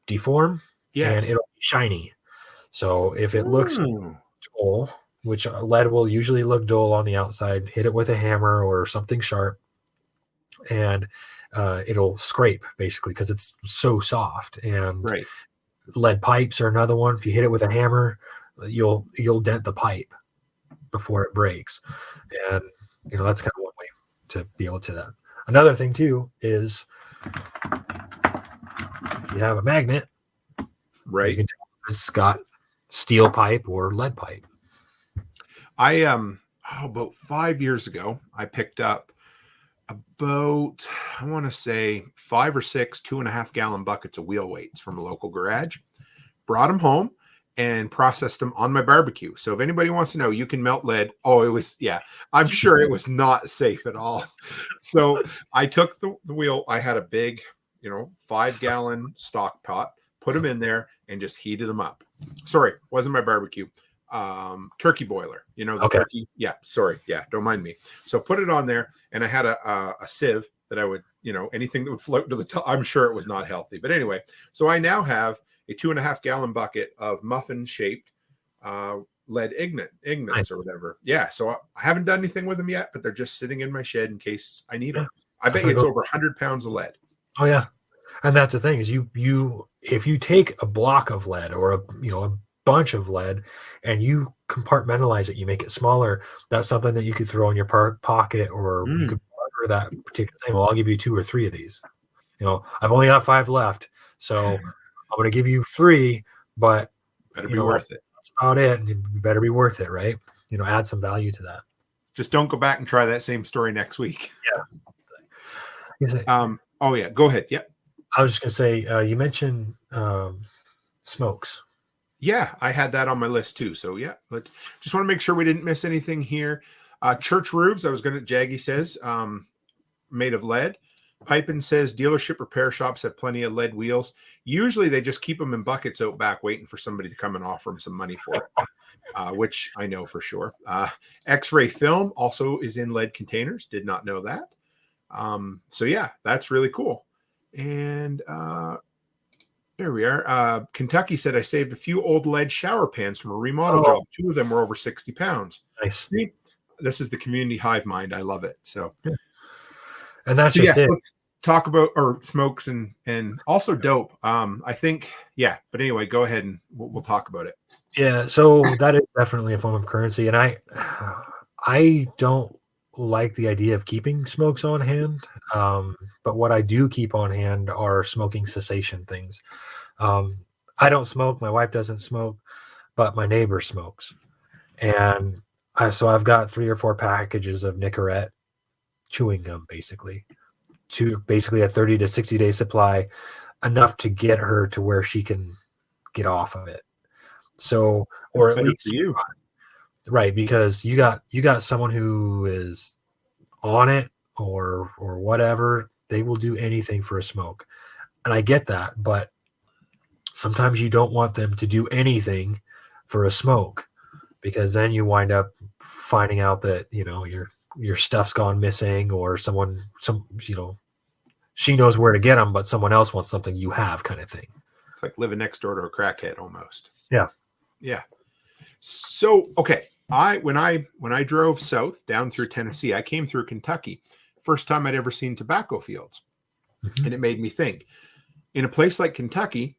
deform, and it'll be shiny. So if it looks dull, which lead will usually look dull on the outside, hit it with a hammer or something sharp, and it'll scrape basically because it's so soft. And lead pipes are another one. If you hit it with a hammer, you'll dent the pipe before it breaks, and that's kind of one way to be able to that. Another thing too is if you have a magnet, you can tell if it's got steel pipe or lead pipe. I about 5 years ago, I picked up about, I want to say 5 or 6 2.5 gallon buckets of wheel weights from a local garage, brought them home and processed them on my barbecue. So if anybody wants to know, you can melt lead. I'm sure it was not safe at all. So I took the wheel. I had a big, 5 gallon stock pot, put them in there and just heated them up. Sorry, wasn't my barbecue. Turkey boiler, turkey. Yeah. Sorry. Yeah. Don't mind me. So put it on there, and I had a sieve that I would, anything that would float to the top. I'm sure it was not healthy, but anyway, so I now have a 2.5 gallon bucket of muffin shaped, lead ignits or whatever. Yeah. So I haven't done anything with them yet, but they're just sitting in my shed in case I need them. I bet it's over 100 pounds of lead. Oh yeah. And that's the thing is if you take a block of lead or a bunch of lead and you compartmentalize it, you make it smaller, that's something that you could throw in your pocket, or you could barter that particular thing. Well, I'll give you 2 or 3 of these. I've only got 5 left, so I'm going to give you 3, but better be worth it. That's about it. You better be worth it, right? Add some value to that. Just don't go back and try that same story next week. Yeah. Oh yeah, go ahead. Yep. I was just going to say, you mentioned smokes. Yeah, I had that on my list too. So yeah, let's just want to make sure we didn't miss anything here. Church roofs, Jaggy says, made of lead. Pipin says dealership repair shops have plenty of lead wheels. Usually they just keep them in buckets out back waiting for somebody to come and offer them some money for it, which I know for sure. X-ray film also is in lead containers. Did not know that. So yeah, that's really cool. And there we are. Kentucky said I saved a few old lead shower pans from a remodel job. 2 of them were over 60 pounds. Nice. See, this is the community hive mind. I love it. So, and that's just it. Let's talk about smokes and also dope. I think, but anyway, go ahead and we'll talk about it. Yeah. So that is definitely a form of currency. And I don't like the idea of keeping smokes on hand. But what I do keep on hand are smoking cessation things. I don't smoke. My wife doesn't smoke, but my neighbor smokes. And so I've got 3 or 4 packages of Nicorette chewing gum, basically a 30 to 60 day supply, enough to get her to where she can get off of it. So, or at least you. Right, because you got someone who is on it or whatever, They will do anything for a smoke. And I get that, but sometimes you don't want them to do anything for a smoke, because then you wind up finding out that, your stuff's gone missing, or she knows where to get them, but someone else wants something you have, kind of thing. It's like living next door to a crackhead almost. Yeah. Yeah. So, okay. When I drove south down through Tennessee, I came through Kentucky. First time I'd ever seen tobacco fields. Mm-hmm. And it made me think, in a place like Kentucky,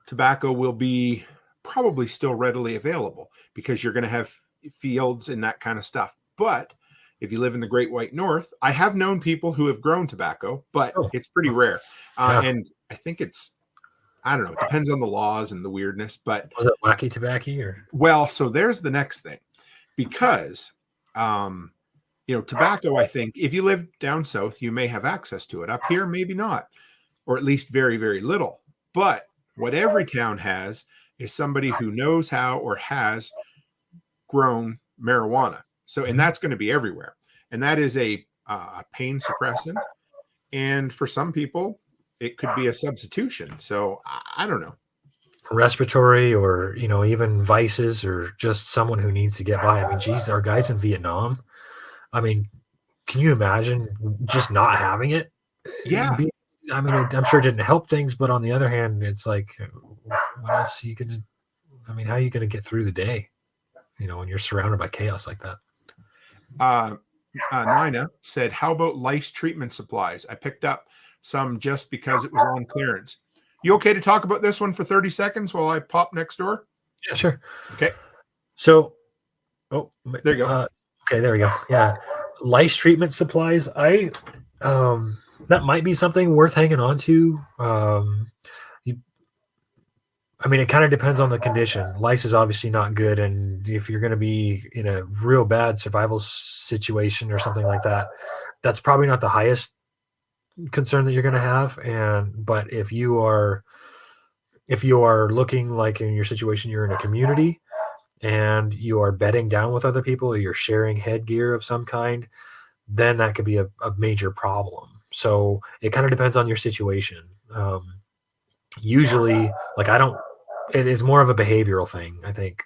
tobacco will be probably still readily available because you're going to have fields and that kind of stuff. But if you live in the Great White North, I have known people who have grown tobacco, but it's pretty rare. And I think I don't know, it depends on the laws and the weirdness, but was it wacky tobacco or? Well, so there's the next thing, because, tobacco, I think if you live down south, you may have access to it. Up here, maybe not, or at least very, very little. But what every town has is somebody who knows how or has grown marijuana. So, and that's going to be everywhere. And that is a pain suppressant. And for some people, it could be a substitution. So I don't know. Respiratory, or, even vices, or just someone who needs to get by. I mean, geez, our guys in Vietnam, I mean, can you imagine just not having it? Yeah. I'm sure it didn't help things, but on the other hand, it's like, what else are you going to, how are you going to get through the day, when you're surrounded by chaos like that? Nina said, how about lice treatment supplies? I picked up some just because it was on clearance. You okay to talk about this one for 30 seconds while I pop next door? Yeah, sure. Okay. So, there you go. Okay, there we go. Yeah. Lice treatment supplies. That might be something worth hanging on to. It kind of depends on the condition. Lice is obviously not good. And if you're going to be in a real bad survival situation or something like that, that's probably not the highest concern that you're going to have. But if you are looking like in your situation, you're in a community and you are bedding down with other people, or you're sharing headgear of some kind, then that could be a major problem. So it kind of depends on your situation. Usually, it is more of a behavioral thing. I think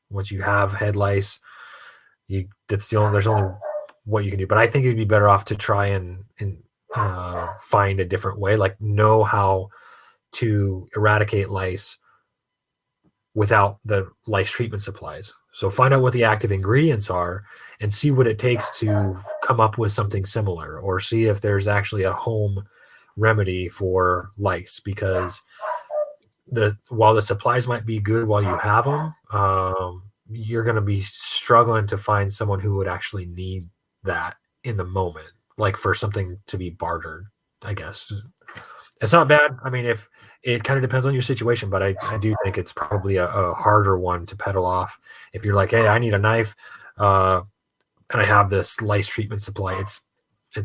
once you have head lice, there's only what you can do. But I think it'd be better off to try and find a different way, like know how to eradicate lice without the lice treatment supplies. So find out what the active ingredients are and see what it takes to come up with something similar, or see if there's actually a home remedy for lice, because while the supplies might be good while you have them, you're going to be struggling to find someone who would actually need that in the moment, like for something to be bartered, I guess. It's not bad. If it kind of depends on your situation, but I do think it's probably a harder one to pedal off. If you're like, hey, I need a knife, and I have this lice treatment supply, it's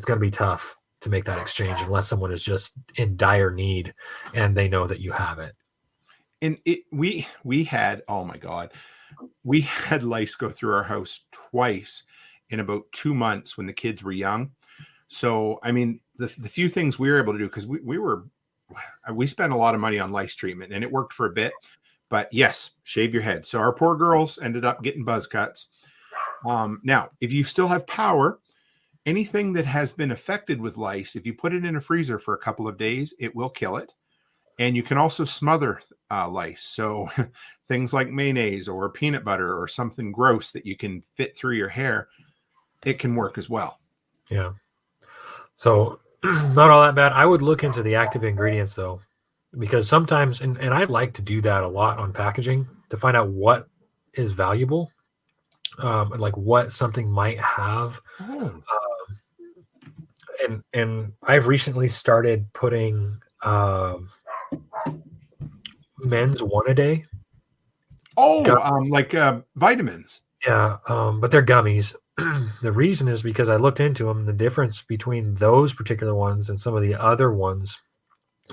going to be tough to make that exchange unless someone is just in dire need and they know that you have it. And we had, oh my God, we had lice go through our house twice in about 2 months when the kids were young. So, the few things we were able to do, because we spent a lot of money on lice treatment and it worked for a bit, but yes, shave your head. So our poor girls ended up getting buzz cuts. Now, if you still have power, anything that has been affected with lice, if you put it in a freezer for a couple of days, it will kill it. And you can also smother lice. So things like mayonnaise or peanut butter or something gross that you can fit through your hair, it can work as well. Yeah. So not all that bad. I would look into the active ingredients though, because sometimes, and I'd like to do that a lot on packaging to find out what is valuable, like what something might have. And I've recently started putting men's one a day. Like vitamins. Yeah, but they're gummies. The reason is because I looked into them. The difference between those particular ones and some of the other ones,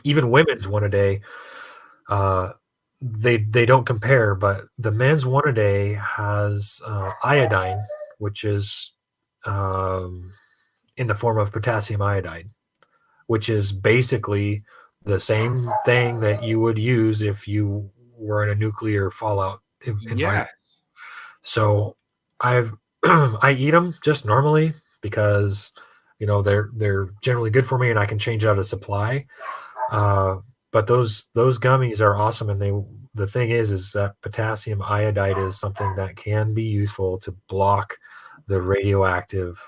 even women's one a day, they don't compare. But the men's one a day has iodine, which is in the form of potassium iodide, which is basically the same thing that you would use if you were in a nuclear fallout environment. Yes. So I've I eat them just normally because they're generally good for me and I can change out a supply. But those gummies are awesome, and the thing is that potassium iodide is something that can be useful to block the radioactive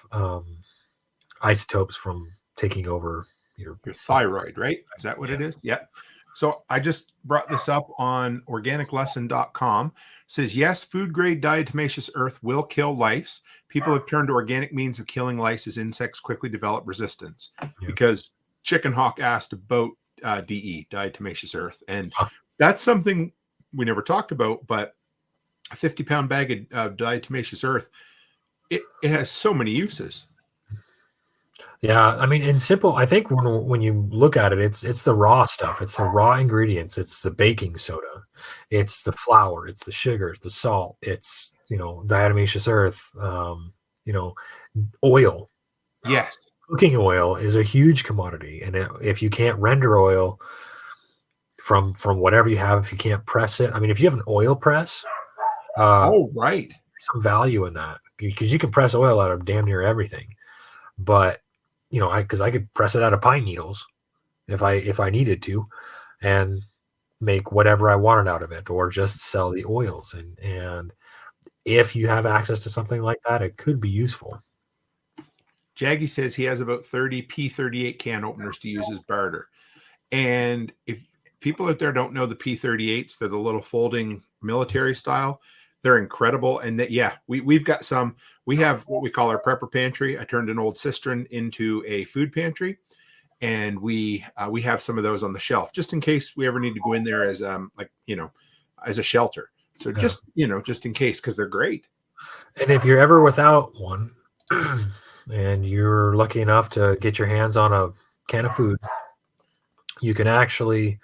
isotopes from taking over your thyroid, right? Is that what it is? Yep. So I just brought this up on organiclesson.com. It says, yes, food grade diatomaceous earth will kill lice. People have turned to organic means of killing lice as insects quickly develop resistance. Because Chicken Hawk asked about DE, diatomaceous earth. And that's something we never talked about, but a 50-pound bag of diatomaceous earth, it has so many uses. Yeah, I mean, in simple, I think when you look at it, it's the raw stuff, it's the raw ingredients, it's the baking soda, it's the flour, it's the sugar, it's the salt, it's diatomaceous earth, oil. Yes. Cooking oil is a huge commodity, and if you can't render oil from whatever you have, if you can't press it, I mean, if you have an oil press, right, some value in that, because you can press oil out of damn near everything. But because I could press it out of pine needles if I needed to, and make whatever I wanted out of it, or just sell the oils. And if you have access to something like that, it could be useful. Jaggy says he has about 30 P38 can openers to use as barter. And if people out there don't know the P38s, they're the little folding military style. They're incredible. And we've got some. We have what we call our prepper pantry. I turned an old cistern into a food pantry, and we have some of those on the shelf just in case we ever need to go in there as as a shelter. So just in case, because they're great. And if you're ever without one, and you're lucky enough to get your hands on a can of food, you can actually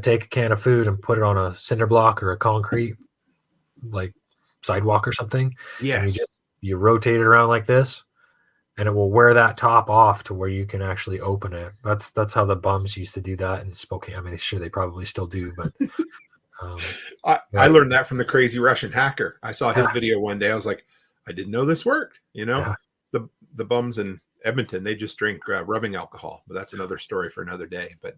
take a can of food and put it on a cinder block or a concrete like sidewalk or something. Yes. And you rotate it around like this, and it will wear that top off to where you can actually open it. That's how the bums used to do that in Spokane. I mean, sure, they probably still do, but I learned that from the crazy Russian hacker. I saw his video one day. I was like, I didn't know this worked. The bums in Edmonton, they just drink rubbing alcohol, but that's another story for another day. But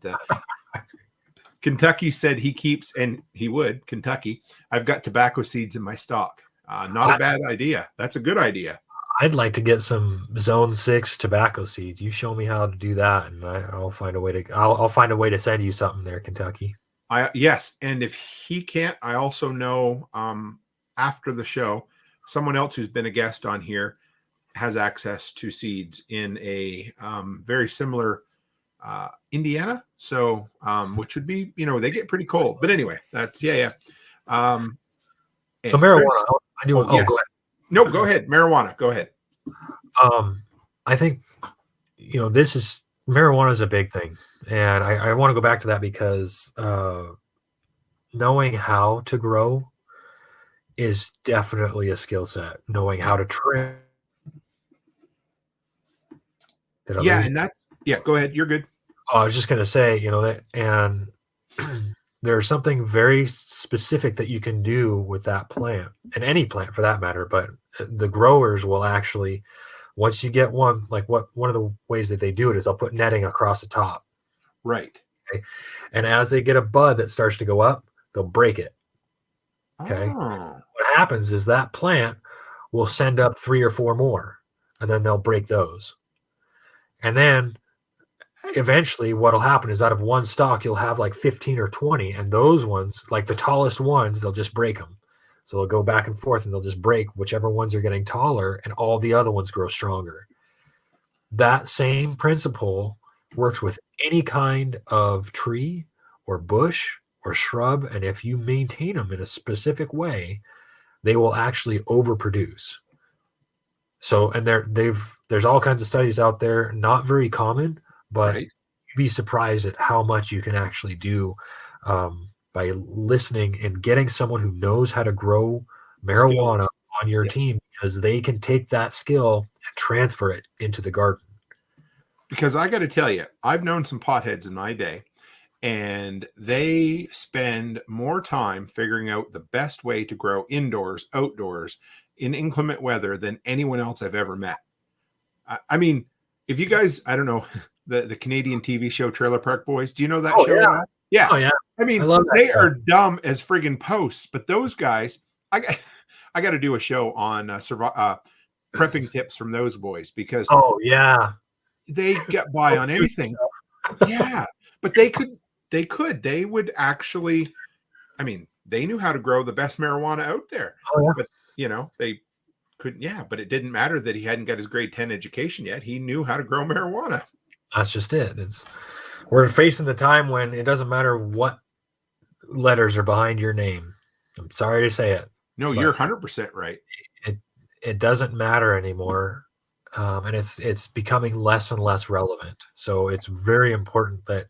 Kentucky said he keeps, and he would, Kentucky, I've got tobacco seeds in my stock. Not a bad idea. That's a good idea. I'd like to get some Zone 6 tobacco seeds. You show me how to do that, and I'll find a way to send you something there, Kentucky. Yes, and if he can't, I also know after the show, someone else who's been a guest on here has access to seeds in a very similar Indiana. So, which would be, they get pretty cold. But anyway, that's so marijuana. Yes. Go ahead. No, go ahead. Marijuana. Go ahead. I think marijuana is a big thing, and I want to go back to that because knowing how to grow is definitely a skill set. Knowing how to trim. Go ahead. You're good. I was just going to say, that, and there's something very specific that you can do with that plant, and any plant for that matter, but the growers will actually, once you get one, one of the ways that they do it is they'll put netting across the top. Right. Okay. And as they get a bud that starts to go up, they'll break it. Okay. Oh. What happens is that plant will send up 3 or 4 more, and then they'll break those. And then eventually what'll happen is out of one stalk, you'll have like 15 or 20. And those ones, like the tallest ones, they'll just break them. So they'll go back and forth and they'll just break whichever ones are getting taller, and all the other ones grow stronger. That same principle works with any kind of tree or bush or shrub. And if you maintain them in a specific way, they will actually overproduce. So, and there's all kinds of studies out there, not very common, but right. You'd be surprised at how much you can actually do by listening and getting someone who knows how to grow marijuana on your team, because they can take that skill and transfer it into the garden. Because I got to tell you, I've known some potheads in my day, and they spend more time figuring out the best way to grow indoors, outdoors, in inclement weather than anyone else I've ever met. I mean, if you guys, I don't know, the Canadian TV show Trailer Park Boys, do you know that Oh show? yeah. Yeah. Oh yeah. I mean, I love that they show. are dumb as friggin' posts, but those guys, I got to do a show on prepping tips from those boys, because Oh yeah. they get by on anything. Yeah, but they would actually, I mean, they knew how to grow the best marijuana out there. Oh yeah. But, they couldn't, but it didn't matter that he hadn't got his grade 10 education yet. He knew how to grow marijuana. That's just it. We're facing the time when it doesn't matter what letters are behind your name. I'm sorry to say it. No, you're 100% right. It doesn't matter anymore. And it's becoming less and less relevant. So it's very important that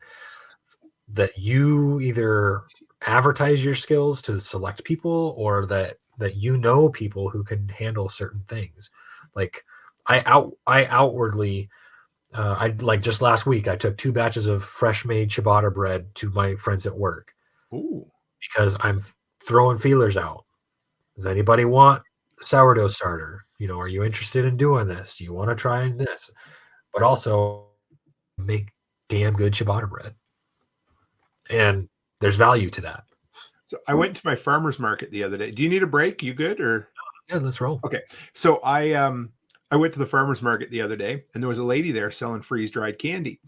you either advertise your skills to select people, or that people who can handle certain things. Like I outwardly, I like just last week, I took 2 batches of fresh made ciabatta bread to my friends at work. Ooh. Because I'm throwing feelers out. Does anybody want sourdough starter? Are you interested in doing this? Do you want to try this? But also make damn good ciabatta bread. And there's value to that. So I went to my farmer's market the other day. Do you need a break? You good? Or yeah, let's roll. Okay. So I went to the farmer's market the other day, and there was a lady there selling freeze-dried candy.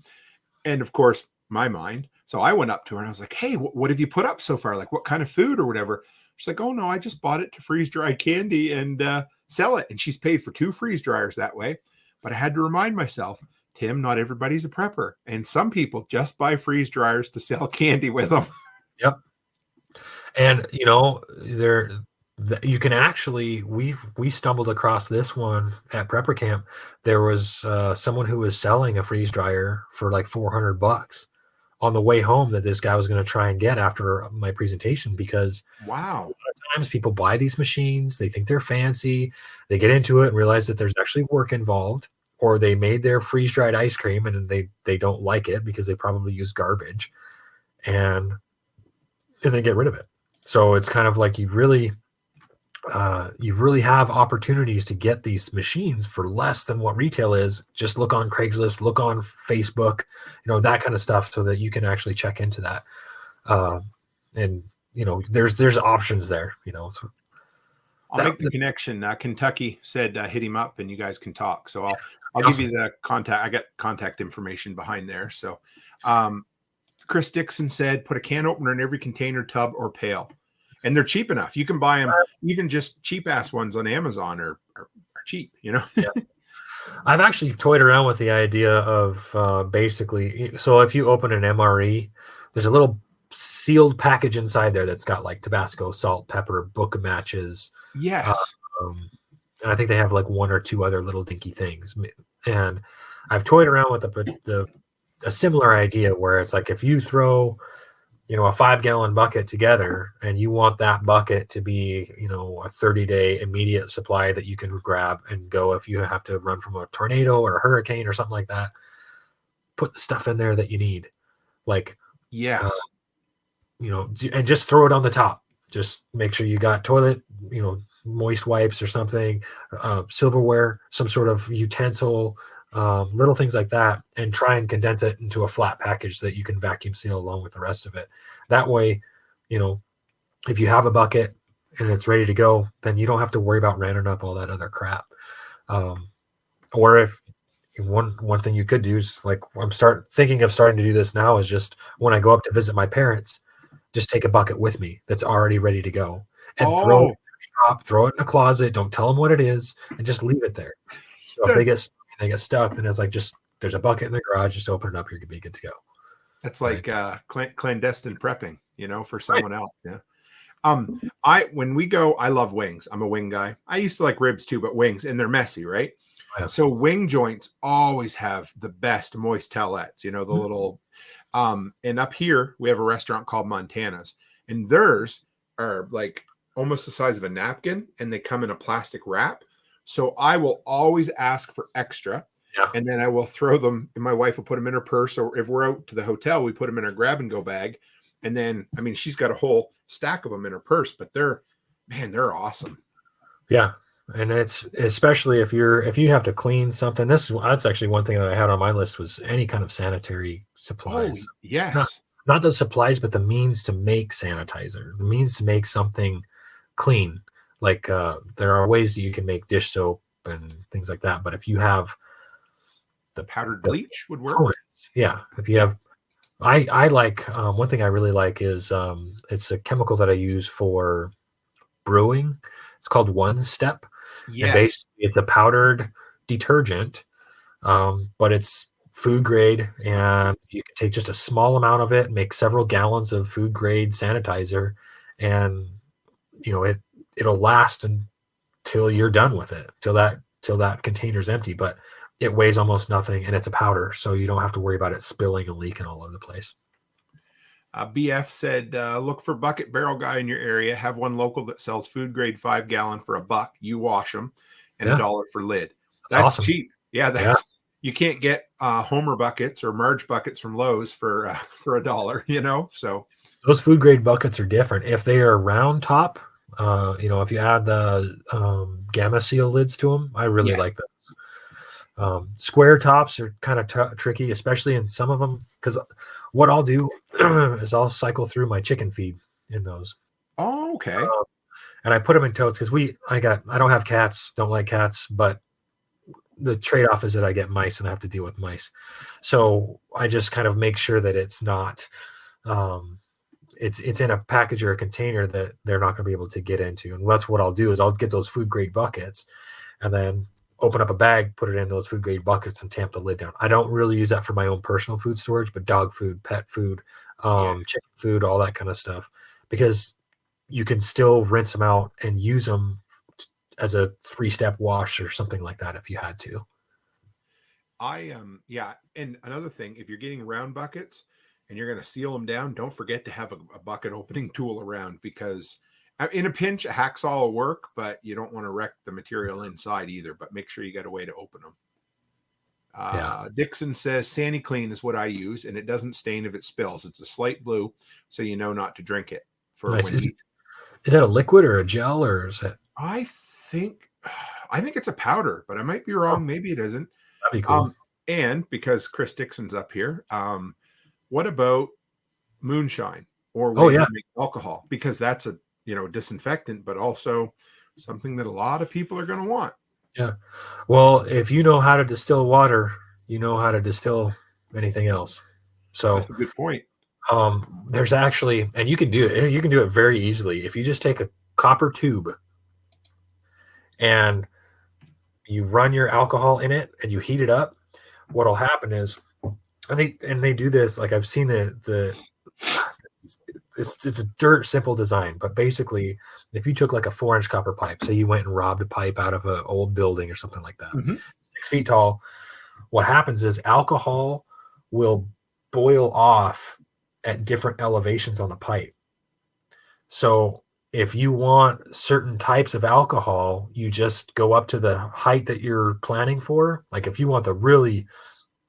And of course, my mind. So I went up to her and I was like, "Hey, what have you put up so far? Like, what kind of food or whatever?" She's like, "Oh no, I just bought it to freeze dry candy and sell it." And she's paid for 2 freeze dryers that way. But I had to remind myself, Tim, not everybody's a prepper, and some people just buy freeze dryers to sell candy with them. Yep. And you can actually, we stumbled across this one at prepper camp. There was someone who was selling a freeze dryer for like $400 on the way home, that this guy was going to try and get after my presentation, because Wow. a lot of times people buy these machines, they think they're fancy, they get into it and realize that there's actually work involved, or they made their freeze-dried ice cream and they don't like it because they probably use garbage, and they get rid of it. So it's kind of like you really have opportunities to get these machines for less than what retail is. Just look on Craigslist, look on Facebook, that kind of stuff, so that you can actually check into that. And there's options there. So I'll make the connection. Kentucky said hit him up and you guys can talk. So I'll give you the contact. I got contact information behind there. So Chris Dixon said, put a can opener in every container, tub, or pail. And they're cheap enough. You can buy them, even just cheap ass ones on Amazon are cheap, Yeah. I've actually toyed around with the idea of basically, so if you open an MRE, there's a little sealed package inside there that's got like Tabasco, salt, pepper, book of matches. Yes. And I think they have like 1 or 2 other little dinky things. And I've toyed around with a similar idea where it's like, if you throw a 5-gallon bucket together and you want that bucket to be, a 30-day immediate supply that you can grab and go if you have to run from a tornado or a hurricane or something like that, put the stuff in there that you need. Like, yes, and just throw it on the top. Just make sure you got toilet, moist wipes or something, silverware, some sort of utensil, little things like that, and try and condense it into a flat package that you can vacuum seal along with the rest of it. That way, if you have a bucket and it's ready to go, then you don't have to worry about rounding up all that other crap. Or if one thing you could do is, like, I'm thinking of starting to do this now, is just when I go up to visit my parents, just take a bucket with me that's already ready to go and throw it in the shop, throw it in a closet. Don't tell them what it is, and just leave it there. So if they get stuck, then it's like, just, there's a bucket in the garage, just open it up, you're gonna be good to go. That's like clandestine prepping, for someone else. Yeah. When we go, I love wings. I'm a wing guy. I used to like ribs too, but wings, and they're messy, right? Yeah. So wing joints always have the best moist tellets, the little, and up here we have a restaurant called Montana's, and theirs are like almost the size of a napkin, and they come in a plastic wrap. So I will always ask for extra. Yeah. And then I will throw them, and my wife will put them in her purse. Or if we're out to the hotel, we put them in our grab and go bag. And then, I mean, she's got a whole stack of them in her purse, but they're awesome. Yeah. And it's especially if you have to clean something. That's actually one thing that I had on my list was any kind of sanitary supplies. Oh, yes. Not the supplies, but the means to make sanitizer, the means to make something clean. Like there are ways that you can make dish soap and things like that. But if you have the powdered bleach would work. Yeah. If you have, I like, one thing I really like is it's a chemical that I use for brewing. It's called One Step. Yes. And basically it's a powdered detergent, but it's food grade, and you can take just a small amount of it, make several gallons of food grade sanitizer, and it'll last until you're done with it, till that container's empty. But it weighs almost nothing, and it's a powder, so you don't have to worry about it spilling and leaking all over the place. BF said, look for Bucket Barrel Guy in your area. Have one local that sells food grade 5 gallon for $1. You wash them, and $1 for lid. That's awesome. Cheap. Yeah, you can't get Homer buckets or Marge buckets from Lowe's for $1. So those food grade buckets are different. If they are round top, if you add the Gamma Seal lids to them, I really like those. Square tops are kind of tricky, especially in some of them, because what I'll do is I'll cycle through my chicken feed in those. Oh, okay. And I put them in totes because I don't have cats, don't like cats, but the trade-off is that I get mice and I have to deal with mice. So I just kind of make sure that it's not, it's in a package or a container that they're not going to be able to get into. And that's what I'll do is I'll get those food grade buckets and then open up a bag, put it in those food grade buckets and tamp the lid down. I don't really use that for my own personal food storage, but dog food, pet food, chicken food, all that kind of stuff, because you can still rinse them out and use them as a 3-step wash or something like that if you had to. And another thing, if you're getting round buckets and you're going to seal them down, don't forget to have a bucket opening tool around, because in a pinch, a hacksaw will work, but you don't want to wreck the material inside either. But make sure you got a way to open them. Dixon says SaniClean is what I use, and it doesn't stain if it spills. It's a slight blue, so you know not to drink it. Nice. Is that a liquid or a gel, or is it? I think it's a powder, but I might be wrong. Maybe it isn't. That'd be cool. And because Chris Dixon's up here, what about moonshine or ways to make alcohol? Because that's a disinfectant, but also something that a lot of people are going to want. Yeah. Well, if you know how to distill water, you know how to distill anything else. So that's a good point. There's actually, and you can do it. You can do it very easily if you just take a copper tube and you run your alcohol in it and you heat it up. What'll happen is, and they do this. Like I've seen it's a dirt simple design, but basically, if you took like a 4-inch copper pipe, say you went and robbed a pipe out of an old building or something like that, 6 feet tall, what happens is alcohol will boil off at different elevations on the pipe. So if you want certain types of alcohol, you just go up to the height that you're planning for. Like if you want the really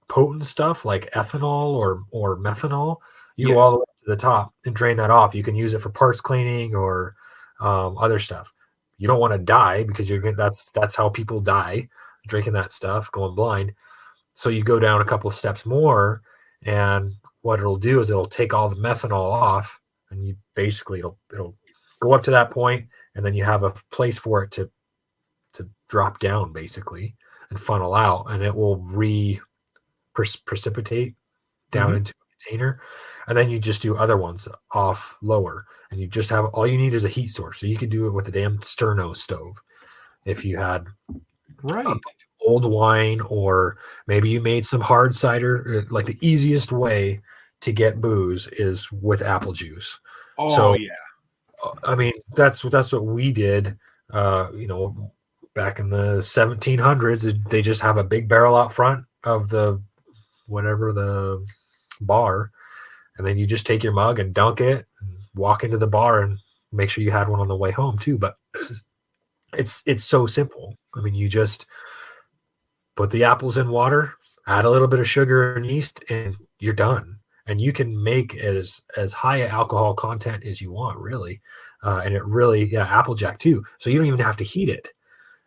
potent stuff like ethanol or methanol, you go all the way to the top and drain that off. You can use it for parts cleaning or other stuff. You don't want to die, because that's how people die, drinking that stuff, going blind. So you go down a couple of steps more, and what it'll do is it'll take all the methanol off, and you basically it'll go up to that point, and then you have a place for it to drop down basically and funnel out, and it will precipitate down into a container, and then you just do other ones off lower, and you just have, all you need is a heat source. So you could do it with a damn sterno stove if you had old wine, or maybe you made some hard cider. Like the easiest way to get booze is with apple juice. I mean, that's what we did. Back in the 1700s, they just have a big barrel out front of the bar, and then you just take your mug and dunk it and walk into the bar and make sure you had one on the way home too. But It's so simple. I mean, you just put the apples in water, add a little bit of sugar and yeast, and you're done. And you can make as high alcohol content as you want, really. And it really, yeah, Applejack too. So you don't even have to heat it.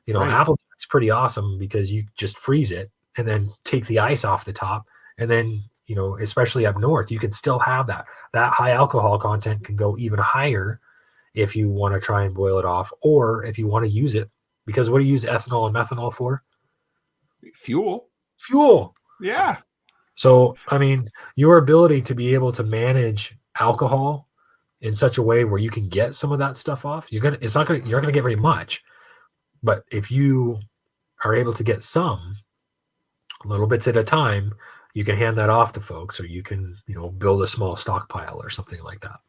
You know, Right. Applejack's pretty awesome because you just freeze it and then take the ice off the top, and then, you know, especially up north, you can still have that high alcohol content can go even higher if you want to try and boil it off, or if you want to use it, because what do you use ethanol and methanol for? Fuel. Fuel. Yeah. So, I mean, your ability to be able to manage alcohol in such a way where you can get some of that stuff off, you're not gonna get very much. But if you are able to get some little bits at a time, you can hand that off to folks, or you can, you know, build a small stockpile or something like that.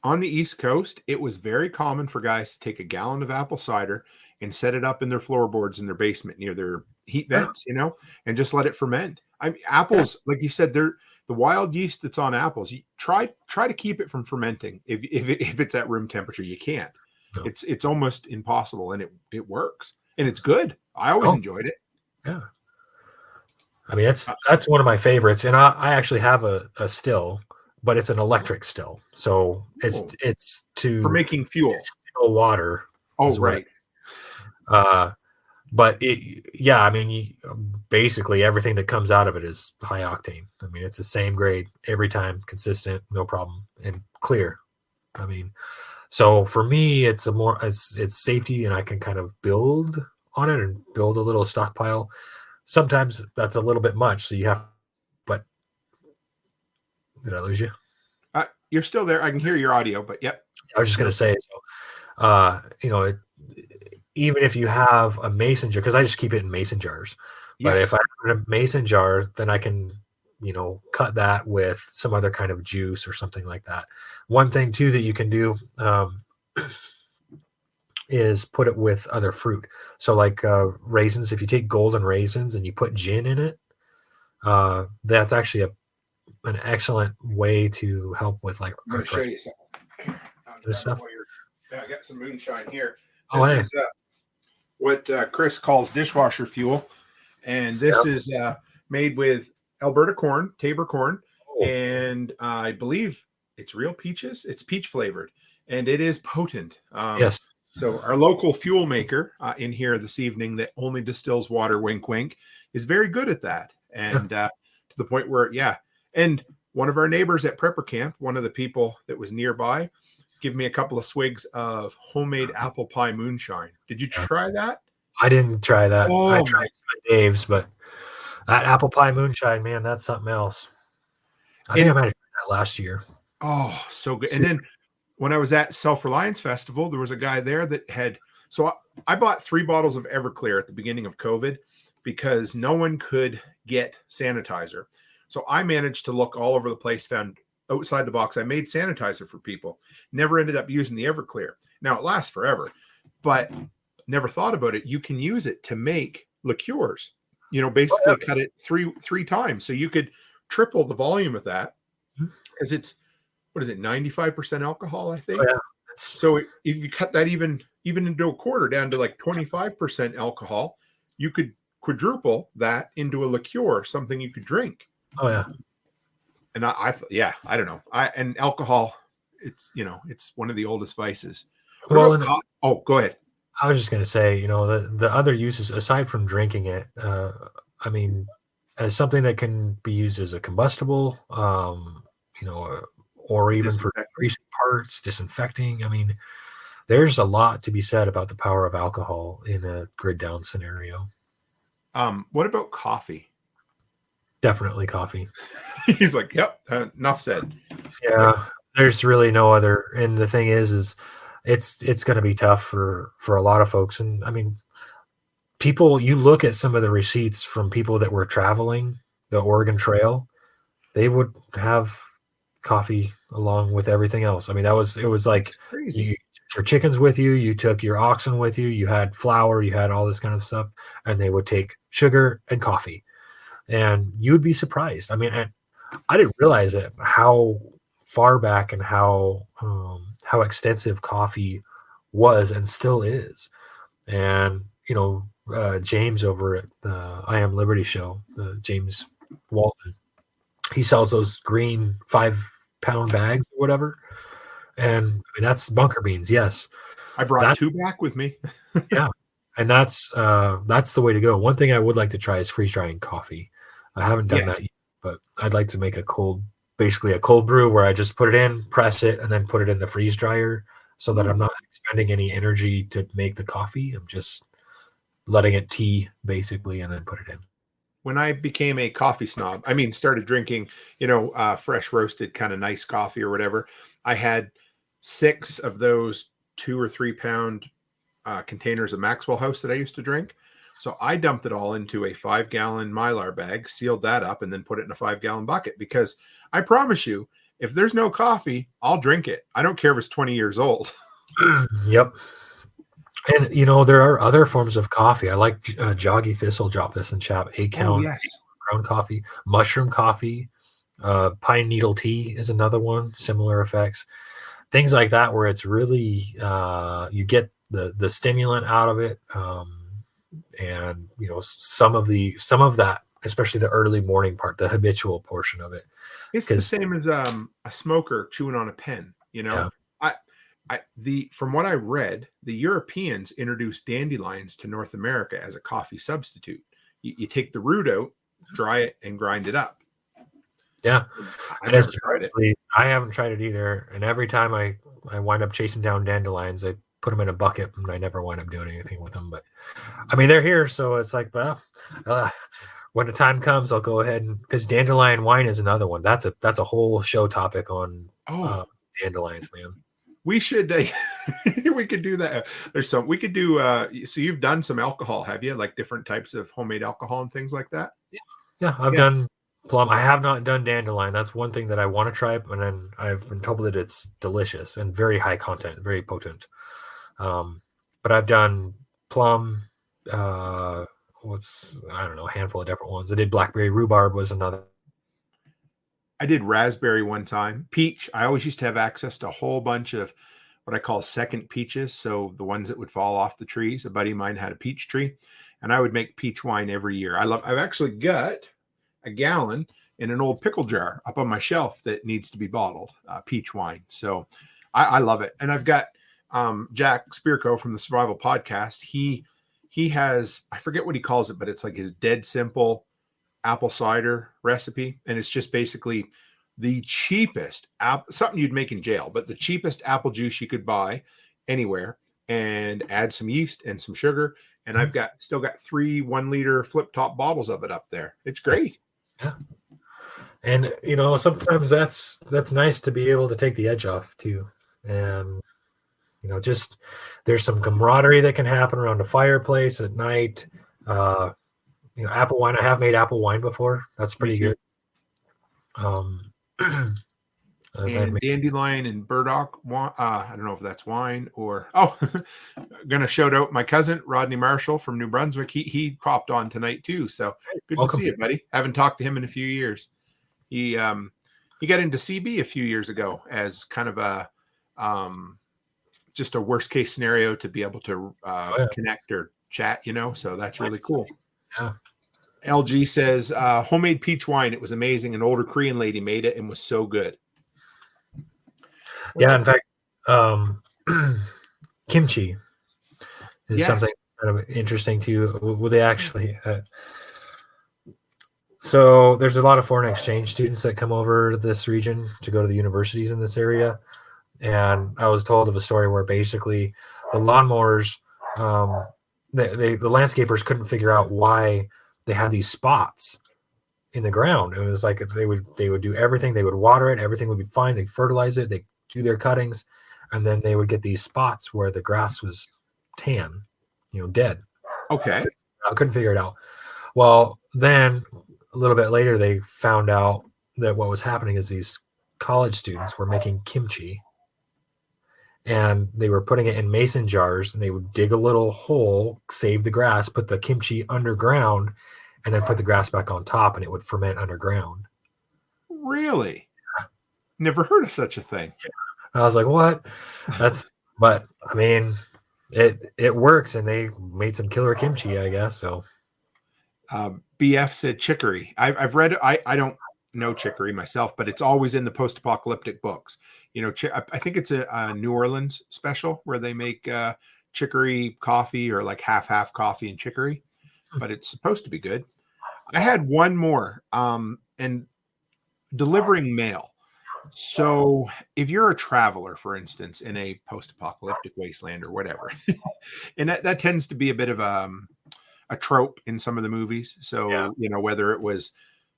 On the East Coast, it was very common for guys to take a gallon of apple cider and set it up in their floorboards in their basement near their heat Yeah. vents, you know, and just let it ferment. I mean, Yeah. apples, like you said, they're the wild yeast that's on apples. You try to keep it from fermenting. If it's at room temperature, you can't. No. It's almost impossible, and it works, and it's good. I always Oh, enjoyed it. yeah. I mean, that's one of my favorites, and I actually have a still, but it's an electric still, so Oh, it's for to making fuel. still water Oh, is what right. but yeah, I mean, basically everything that comes out of it is high octane. I mean, it's the same grade every time, consistent, no problem, and clear. I mean, so for me, it's safety, and I can kind of build on it and build a little stockpile. Sometimes that's a little bit much, so you have. But did I lose you? You're still there. I can hear your audio, but yep. I was just gonna say, so you know, even if you have a mason jar, because I just keep it in mason jars. But Yes. if I have a mason jar, then I can, you know, cut that with some other kind of juice or something like that. One thing too that you can do is put it with other fruit. So like raisins, if you take golden raisins and you put gin in it, that's actually an excellent way to help with like I'm going to show arthritis you something. stuff. I got some moonshine here. Oh, This hey. is what Chris calls dishwasher fuel, and this Yep. is made with Alberta corn, Tabor corn, Oh, and I believe it's real peaches. It's peach flavored, and it is potent. yes. So our local fuel maker in here this evening that only distills water, wink, wink, is very good at that, Yeah. and to the point where, yeah. And one of our neighbors at Prepper Camp, one of the people that was nearby, give me a couple of swigs of homemade apple pie moonshine. Did you Yeah. try that? I didn't try that. I Oh tried my! some of Dave's, but that apple pie moonshine, man, that's something else. I think I And might have tried that last year. oh, so good. And then when I was at Self Reliance Festival, there was a guy there that had. So I bought 3 bottles of Everclear at the beginning of COVID because no one could get sanitizer. So I managed to look all over the place, found outside the box. I made sanitizer for people. Never ended up using the Everclear. Now it lasts forever, but never thought about it. You can use it to make liqueurs. You know, Oh, yeah. basically cut it three times, so you could triple the volume of that Mhm. because it's what is it, 95% alcohol, I Oh, think. yeah. So if you cut that even into a quarter down to like 25% alcohol, you could quadruple that into a liqueur, something you could drink. Oh, yeah. And yeah, I don't know. And alcohol, it's it's one of the oldest vices. What Well, about and coffee? Oh, go ahead. I was just gonna say, you know, the other uses aside from drinking it, I mean, as something that can be used as a combustible, you know, or even for Disinfectant. greasing parts, disinfecting. I mean, there's a lot to be said about the power of alcohol in a grid down scenario. What about coffee? Definitely coffee. He's like, yep, enough said. Yeah, there's really no other. And the thing is it's going to be tough for a lot of folks. And I mean, people, you look at some of the receipts from people that were traveling the Oregon Trail, they would have coffee along with everything else. I mean, it was like Crazy. you took your chickens with you, you took your oxen with you, you had flour, you had all this kind of stuff, and they would take sugar and coffee. And you would be surprised. I mean, and I didn't realize how far back and how extensive coffee was and still is. And, James over at the I Am Liberty show, James Walton, he sells those green 5-pound bags or whatever. And I mean, that's bunker beans. Yes. I brought 2 back with me. Yeah. And that's the way to go. One thing I would like to try is freeze drying coffee. I haven't done that yet, but I'd like to make basically a cold brew where I just put it in, press it, and then put it in the freeze dryer so that I'm not expending any energy to make the coffee. I'm just letting it tea basically and then put it in. When I became a coffee snob, started drinking, fresh roasted kind of nice coffee or whatever, I had 6 of those 2 or 3 pound containers of Maxwell House that I used to drink. So I dumped it all into a 5-gallon Mylar bag, sealed that up, and then put it in a 5-gallon bucket, because I promise you, if there's no coffee, I'll drink it. I don't care if it's 20 years old. Yep. And, there are other forms of coffee. I like Joggy Thistle, drop this in chat, A-count, ground coffee, mushroom coffee, pine needle tea is another one, similar effects. Things like that where it's really, you get the stimulant out of it. And, some of that, especially the early morning part, the habitual portion of it. It's the same as a smoker chewing on a pen, Yeah. From what I read, the Europeans introduced dandelions to North America as a coffee substitute. You take the root out, dry it, and grind it up. Yeah. I never tried it. I haven't tried it either. And every time I wind up chasing down dandelions, I put them in a bucket, and I never wind up doing anything with them. But they're here, so it's like, well, when the time comes, I'll go ahead because dandelion wine is another one. That's a whole show topic on dandelions, man. We should we could do that. We could do so you've done some alcohol, have you? Like different types of homemade alcohol and things like that? Yeah, I've done plum. I have not done dandelion. That's one thing that I want to try, and then I've been told that it's delicious and very high content, very potent. But I've done plum, I don't know, a handful of different ones. I did blackberry rhubarb was another. I did raspberry one time. Peach. I always used to have access to a whole bunch of what I call second peaches. So the ones that would fall off the trees. A buddy of mine had a peach tree, and I would make peach wine every year. I've actually got a gallon in an old pickle jar up on my shelf that needs to be bottled, peach wine. So I love it. And I've got Jack Spirko from the Survival Podcast. He has, I forget what he calls it, but it's like his dead simple apple cider recipe. And it's just basically the cheapest something you'd make in jail, but the cheapest apple juice you could buy anywhere, and add some yeast and some sugar. And I've still got 3 1-liter flip top bottles of it up there. It's great. Yeah. And, sometimes that's nice to be able to take the edge off too. And, just there's some camaraderie that can happen around a fireplace at night. Apple wine. I have made apple wine before. That's pretty good. And dandelion and burdock. I don't know if that's wine or. I'm gonna shout out my cousin Rodney Marshall from New Brunswick. He popped on tonight too. So good to see you, buddy. Haven't talked to him in a few years. He got into CB a few years ago as kind of a just a worst case scenario to be able to connect or chat. So that's really cool. Yeah. LG says homemade peach wine. It was amazing. An older Korean lady made it and was so good. Yeah, in fact, kimchi is something kind of interesting too. Will they actually? So there's a lot of foreign exchange students that come over to this region to go to the universities in this area, and I was told of a story where basically the lawnmowers, the landscapers couldn't figure out why they had these spots in the ground. It was like they would do everything. They would water it. Everything would be fine. They fertilize it. They do their cuttings, and then they would get these spots where the grass was tan, dead. Okay. I couldn't figure it out. Well, then a little bit later, they found out that what was happening is these college students were making kimchi, and they were putting it in mason jars, and they would dig a little hole, save the grass, put the kimchi underground, and then put the grass back on top, and it would ferment underground. Really? Never heard of such a thing. I was like, what? But I mean, it works, and they made some killer kimchi, I guess. So BF said chicory. I've read. I don't know chicory myself, but it's always in the post-apocalyptic books. I think it's a New Orleans special where they make chicory coffee, or like half coffee and chicory, but it's supposed to be good. I had one more, and delivering mail. So if you're a traveler, for instance, in a post-apocalyptic wasteland or whatever, and that tends to be a bit of a trope in some of the movies. yeah, So, whether it was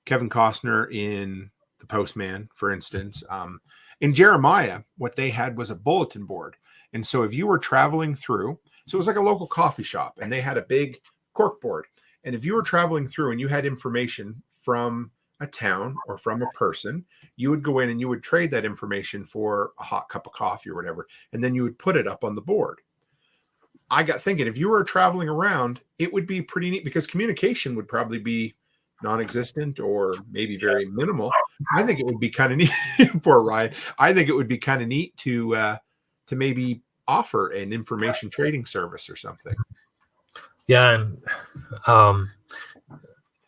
Kevin Costner in The Postman, for instance, in Jeremiah, what they had was a bulletin board. And so if you were traveling through, so it was like a local coffee shop, and they had a big cork board. And if you were traveling through and you had information from a town or from a person, you would go in and you would trade that information for a hot cup of coffee or whatever. And then you would put it up on the board. I got thinking, if you were traveling around, it would be pretty neat, because communication would probably be non-existent or maybe very minimal. I think it would be kind of neat. Poor Ryan. I think it would be kind of neat to maybe offer an information trading service or something. yeah, and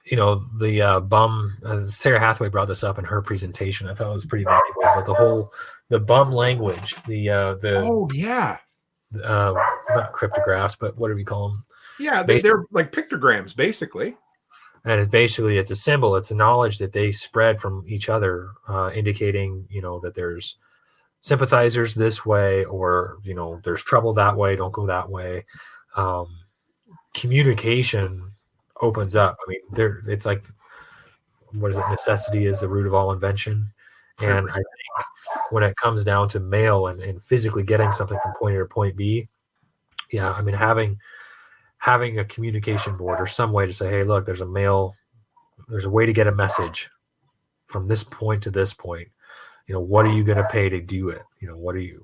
the bum. Sarah Hathaway brought this up in her presentation. I thought it was pretty valuable. But the bum language, Oh yeah. Not cryptographs, but what do we call them? Yeah, they're like pictograms, basically. And it's a symbol. It's a knowledge that they spread from each other, indicating, that there's sympathizers this way, or, there's trouble that way. Don't go that way. Communication opens up. I mean, it's like, what is it? Necessity is the root of all invention. And I think when it comes down to mail and physically getting something from point A to point B, yeah, I mean, having a communication board or some way to say, hey, look, there's a way to get a message from this point to this point. What are you going to pay to do it?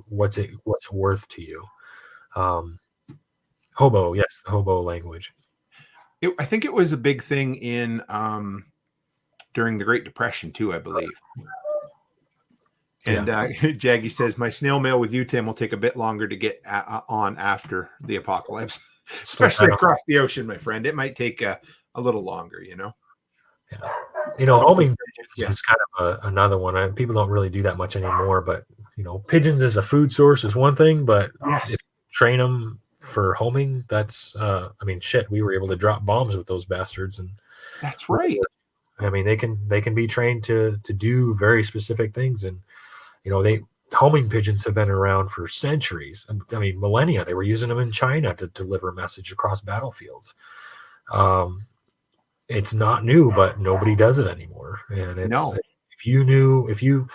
What's it worth to you? Hobo, yes, the hobo language. I think it was a big thing in during the Great Depression too, I believe. And Jaggy says, my snail mail with you, Tim, will take a bit longer to get on after the apocalypse, especially across the ocean, my friend. It might take a little longer, Yeah. Homing pigeons is kind of another one. People don't really do that much anymore, but, pigeons as a food source is one thing, but if you train them for homing, that's, we were able to drop bombs with those bastards. And that's right. I mean, they can be trained to do very specific things. And, homing pigeons have been around for centuries. I mean, millennia. They were using them in China to deliver a message across battlefields. It's not new, but nobody does it anymore. And if you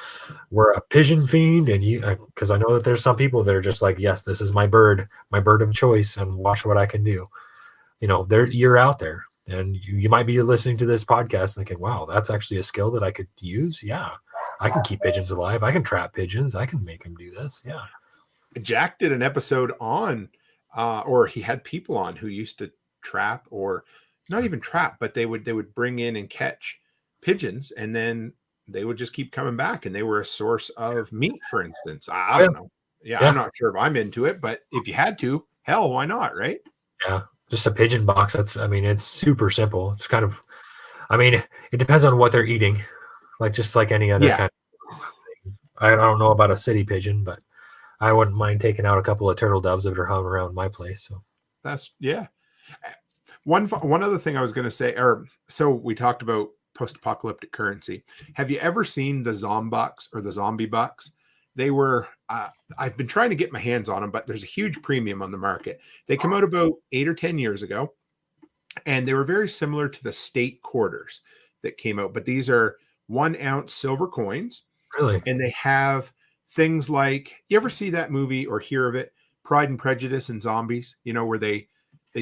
were a pigeon fiend, and because I know that there's some people that are just like, yes, this is my bird of choice, and watch what I can do. You're out there, and you might be listening to this podcast thinking, wow, that's actually a skill that I could use. Yeah. I can keep pigeons alive. I can trap pigeons. I can make them do this. Yeah. Jack did an episode on, or he had people on who used to trap, or not even trap, but they would bring in and catch pigeons, and then they would just keep coming back, and they were a source of meat, for instance. I don't know. Yeah, I'm not sure if I'm into it, but if you had to, hell, why not? Right? Yeah. Just a pigeon box. It's super simple. It's kind of, it depends on what they're eating. Just like any other kind of thing. I don't know about a city pigeon, but I wouldn't mind taking out a couple of turtle doves that are hovering around my place. So that's, yeah. One other thing I was going to say, so we talked about post-apocalyptic currency. Have you ever seen the Zombucks or the Zombie Bucks? They were, I've been trying to get my hands on them, but there's a huge premium on the market. They come out about 8 or 10 years ago, and they were very similar to the state quarters that came out, but these are 1 ounce silver coins. Really? And they have things like, you ever see that movie or hear of it, Pride and Prejudice and Zombies, where they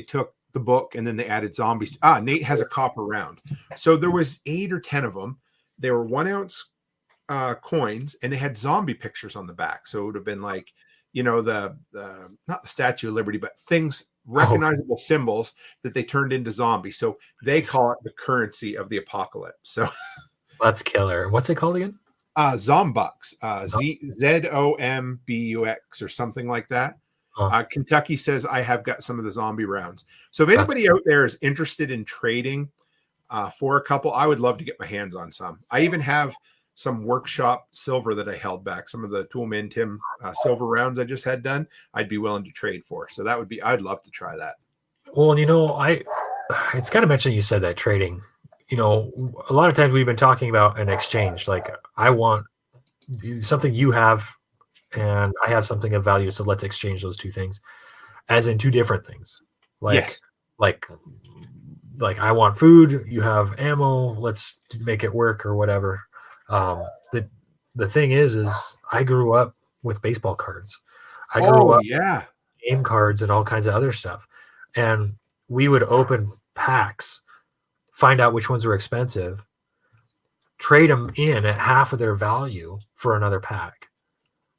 took the book and then they added zombies. Nate has a copper round. So there was 8 or 10 of them. They were 1 ounce coins, and they had zombie pictures on the back. So it would have been like, the not the Statue of Liberty, but things, recognizable symbols that they turned into zombies. So they call it the currency of the apocalypse. So that's killer. What's it called again? Zombux, Zombux or something like that. Kentucky says I have got some of the zombie rounds. So if anybody out there is interested in trading for a couple, I would love to get my hands on some. I even have some workshop silver that I held back. Some of the Toolman Tim silver rounds I just had done, I'd be willing to trade for. So that would be, I'd love to try that. Well, it's kind of mentioned you said that trading, a lot of times we've been talking about an exchange. Like I want something you have and I have something of value. So let's exchange those two things as in two different things. Yes. Like I want food, you have ammo, let's make it work or whatever. The thing is I grew up with baseball cards. I grew up game cards and all kinds of other stuff. And we would open packs, find out which ones were expensive, trade them in at half of their value for another pack.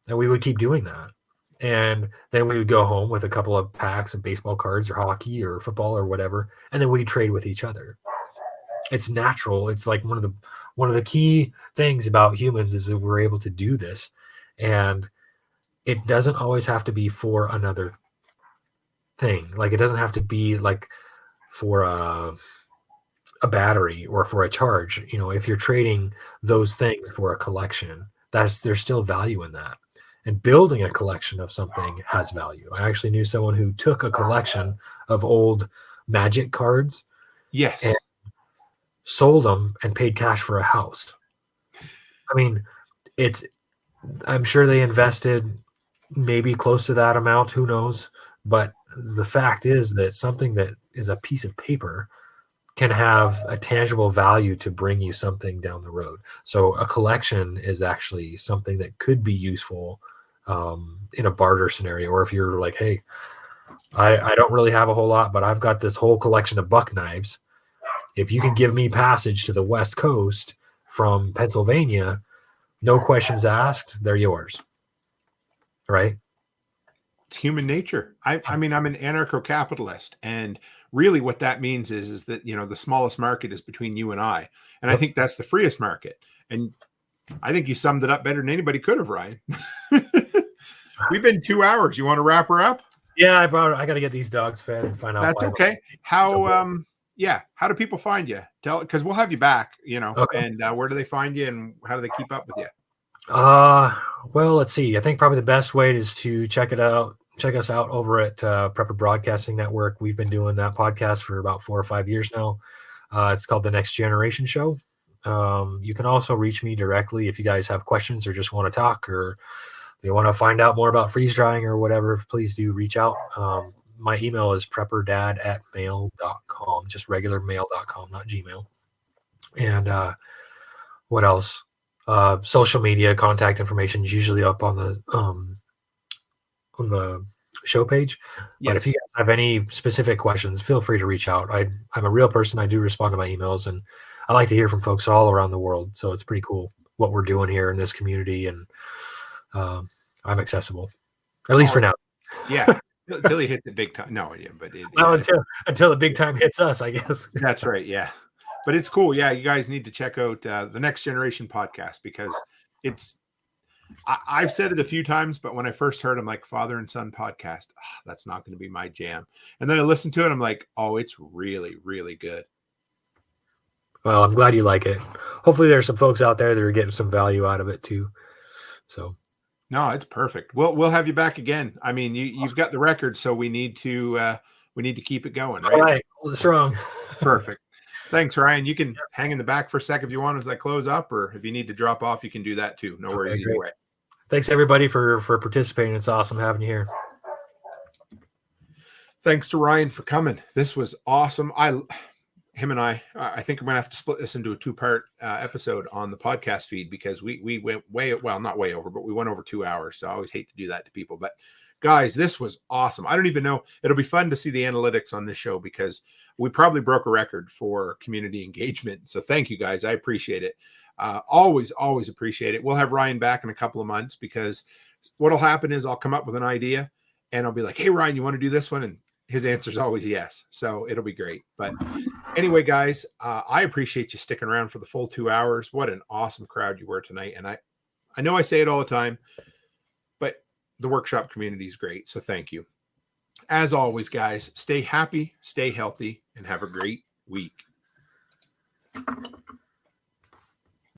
And we would keep doing that. And then we would go home with a couple of packs of baseball cards or hockey or football or whatever. And then we'd trade with each other. It's natural. It's like one of the key things about humans is that we're able to do this. And it doesn't always have to be for another thing. Like it doesn't have to be like for a battery or for a charge. If you're trading those things for a collection, there's still value in that. And building a collection of something has value. I actually knew someone who took a collection of old Magic cards, and sold them and paid cash for a house. I mean, I'm sure they invested maybe close to that amount, who knows? But the fact is that something that is a piece of paper can have a tangible value to bring you something down the road. So a collection is actually something that could be useful in a barter scenario. Or if you're like, hey, I don't really have a whole lot, but I've got this whole collection of buck knives. If you can give me passage to the West Coast from Pennsylvania, no questions asked, they're yours. Right? It's human nature. I mean, I'm an anarcho-capitalist, and really what that means is that, the smallest market is between you and I. And I think that's the freest market. And I think you summed it up better than anybody could have, Ryan. We've been 2 hours. You want to wrap her up? Yeah, I got to get these dogs fed and find out. That's okay. How do people find you? Because we'll have you back, Okay. And where do they find you and how do they keep up with you? Well, let's see. I think probably the best way is to check us out over at Prepper Broadcasting Network. We've been doing that podcast for about 4 or 5 years now. It's called The Next Generation Show. You can also reach me directly if you guys have questions or just want to talk, or you want to find out more about freeze drying or whatever. Please do reach out. My email is prepperdad@mail.com, just regular mail.com, not Gmail. And what else? Social media contact information is usually up on the show page. But if you guys have any specific questions, feel free to reach out. I'm a real person. I do respond to my emails, and I like to hear from folks all around the world. So it's pretty cool what we're doing here in this community, and I'm accessible, at least for now. Yeah. Until he hits the big time. No, yeah, but until the big time hits us, I guess. That's right. Yeah. But it's cool. Yeah. You guys need to check out the Next Generation podcast, because I've said it a few times, but when I first heard, I'm like, father and son podcast, that's not going to be my jam. And then I listened to it. I'm like, oh, it's really, really good. Well, I'm glad you like it. Hopefully there's some folks out there that are getting some value out of it too. So. No, it's perfect. We'll have you back again. I mean, you've got the record, so we need to keep it going, right? All right, hold it strong. Perfect. Thanks, Ryan. You can hang in the back for a sec if you want as I close up, or if you need to drop off, you can do that too. No worries either way. Thanks everybody for participating. It's awesome having you here. Thanks to Ryan for coming. This was awesome. Him and I think I'm going to have to split this into a 2-part episode on the podcast feed, because we went not way over, but we went over 2 hours. So I always hate to do that to people. But guys, this was awesome. I don't even know. It'll be fun to see the analytics on this show, because we probably broke a record for community engagement. So thank you guys. I appreciate it. Always appreciate it. We'll have Ryan back in a couple of months, because what'll happen is I'll come up with an idea and I'll be like, hey, Ryan, you want to do this one? And his answer is always yes. So it'll be great. But anyway, guys, I appreciate you sticking around for the full 2 hours. What an awesome crowd you were tonight. And I know I say it all the time, but the workshop community is great. So thank you. As always, guys, stay happy, stay healthy, and have a great week.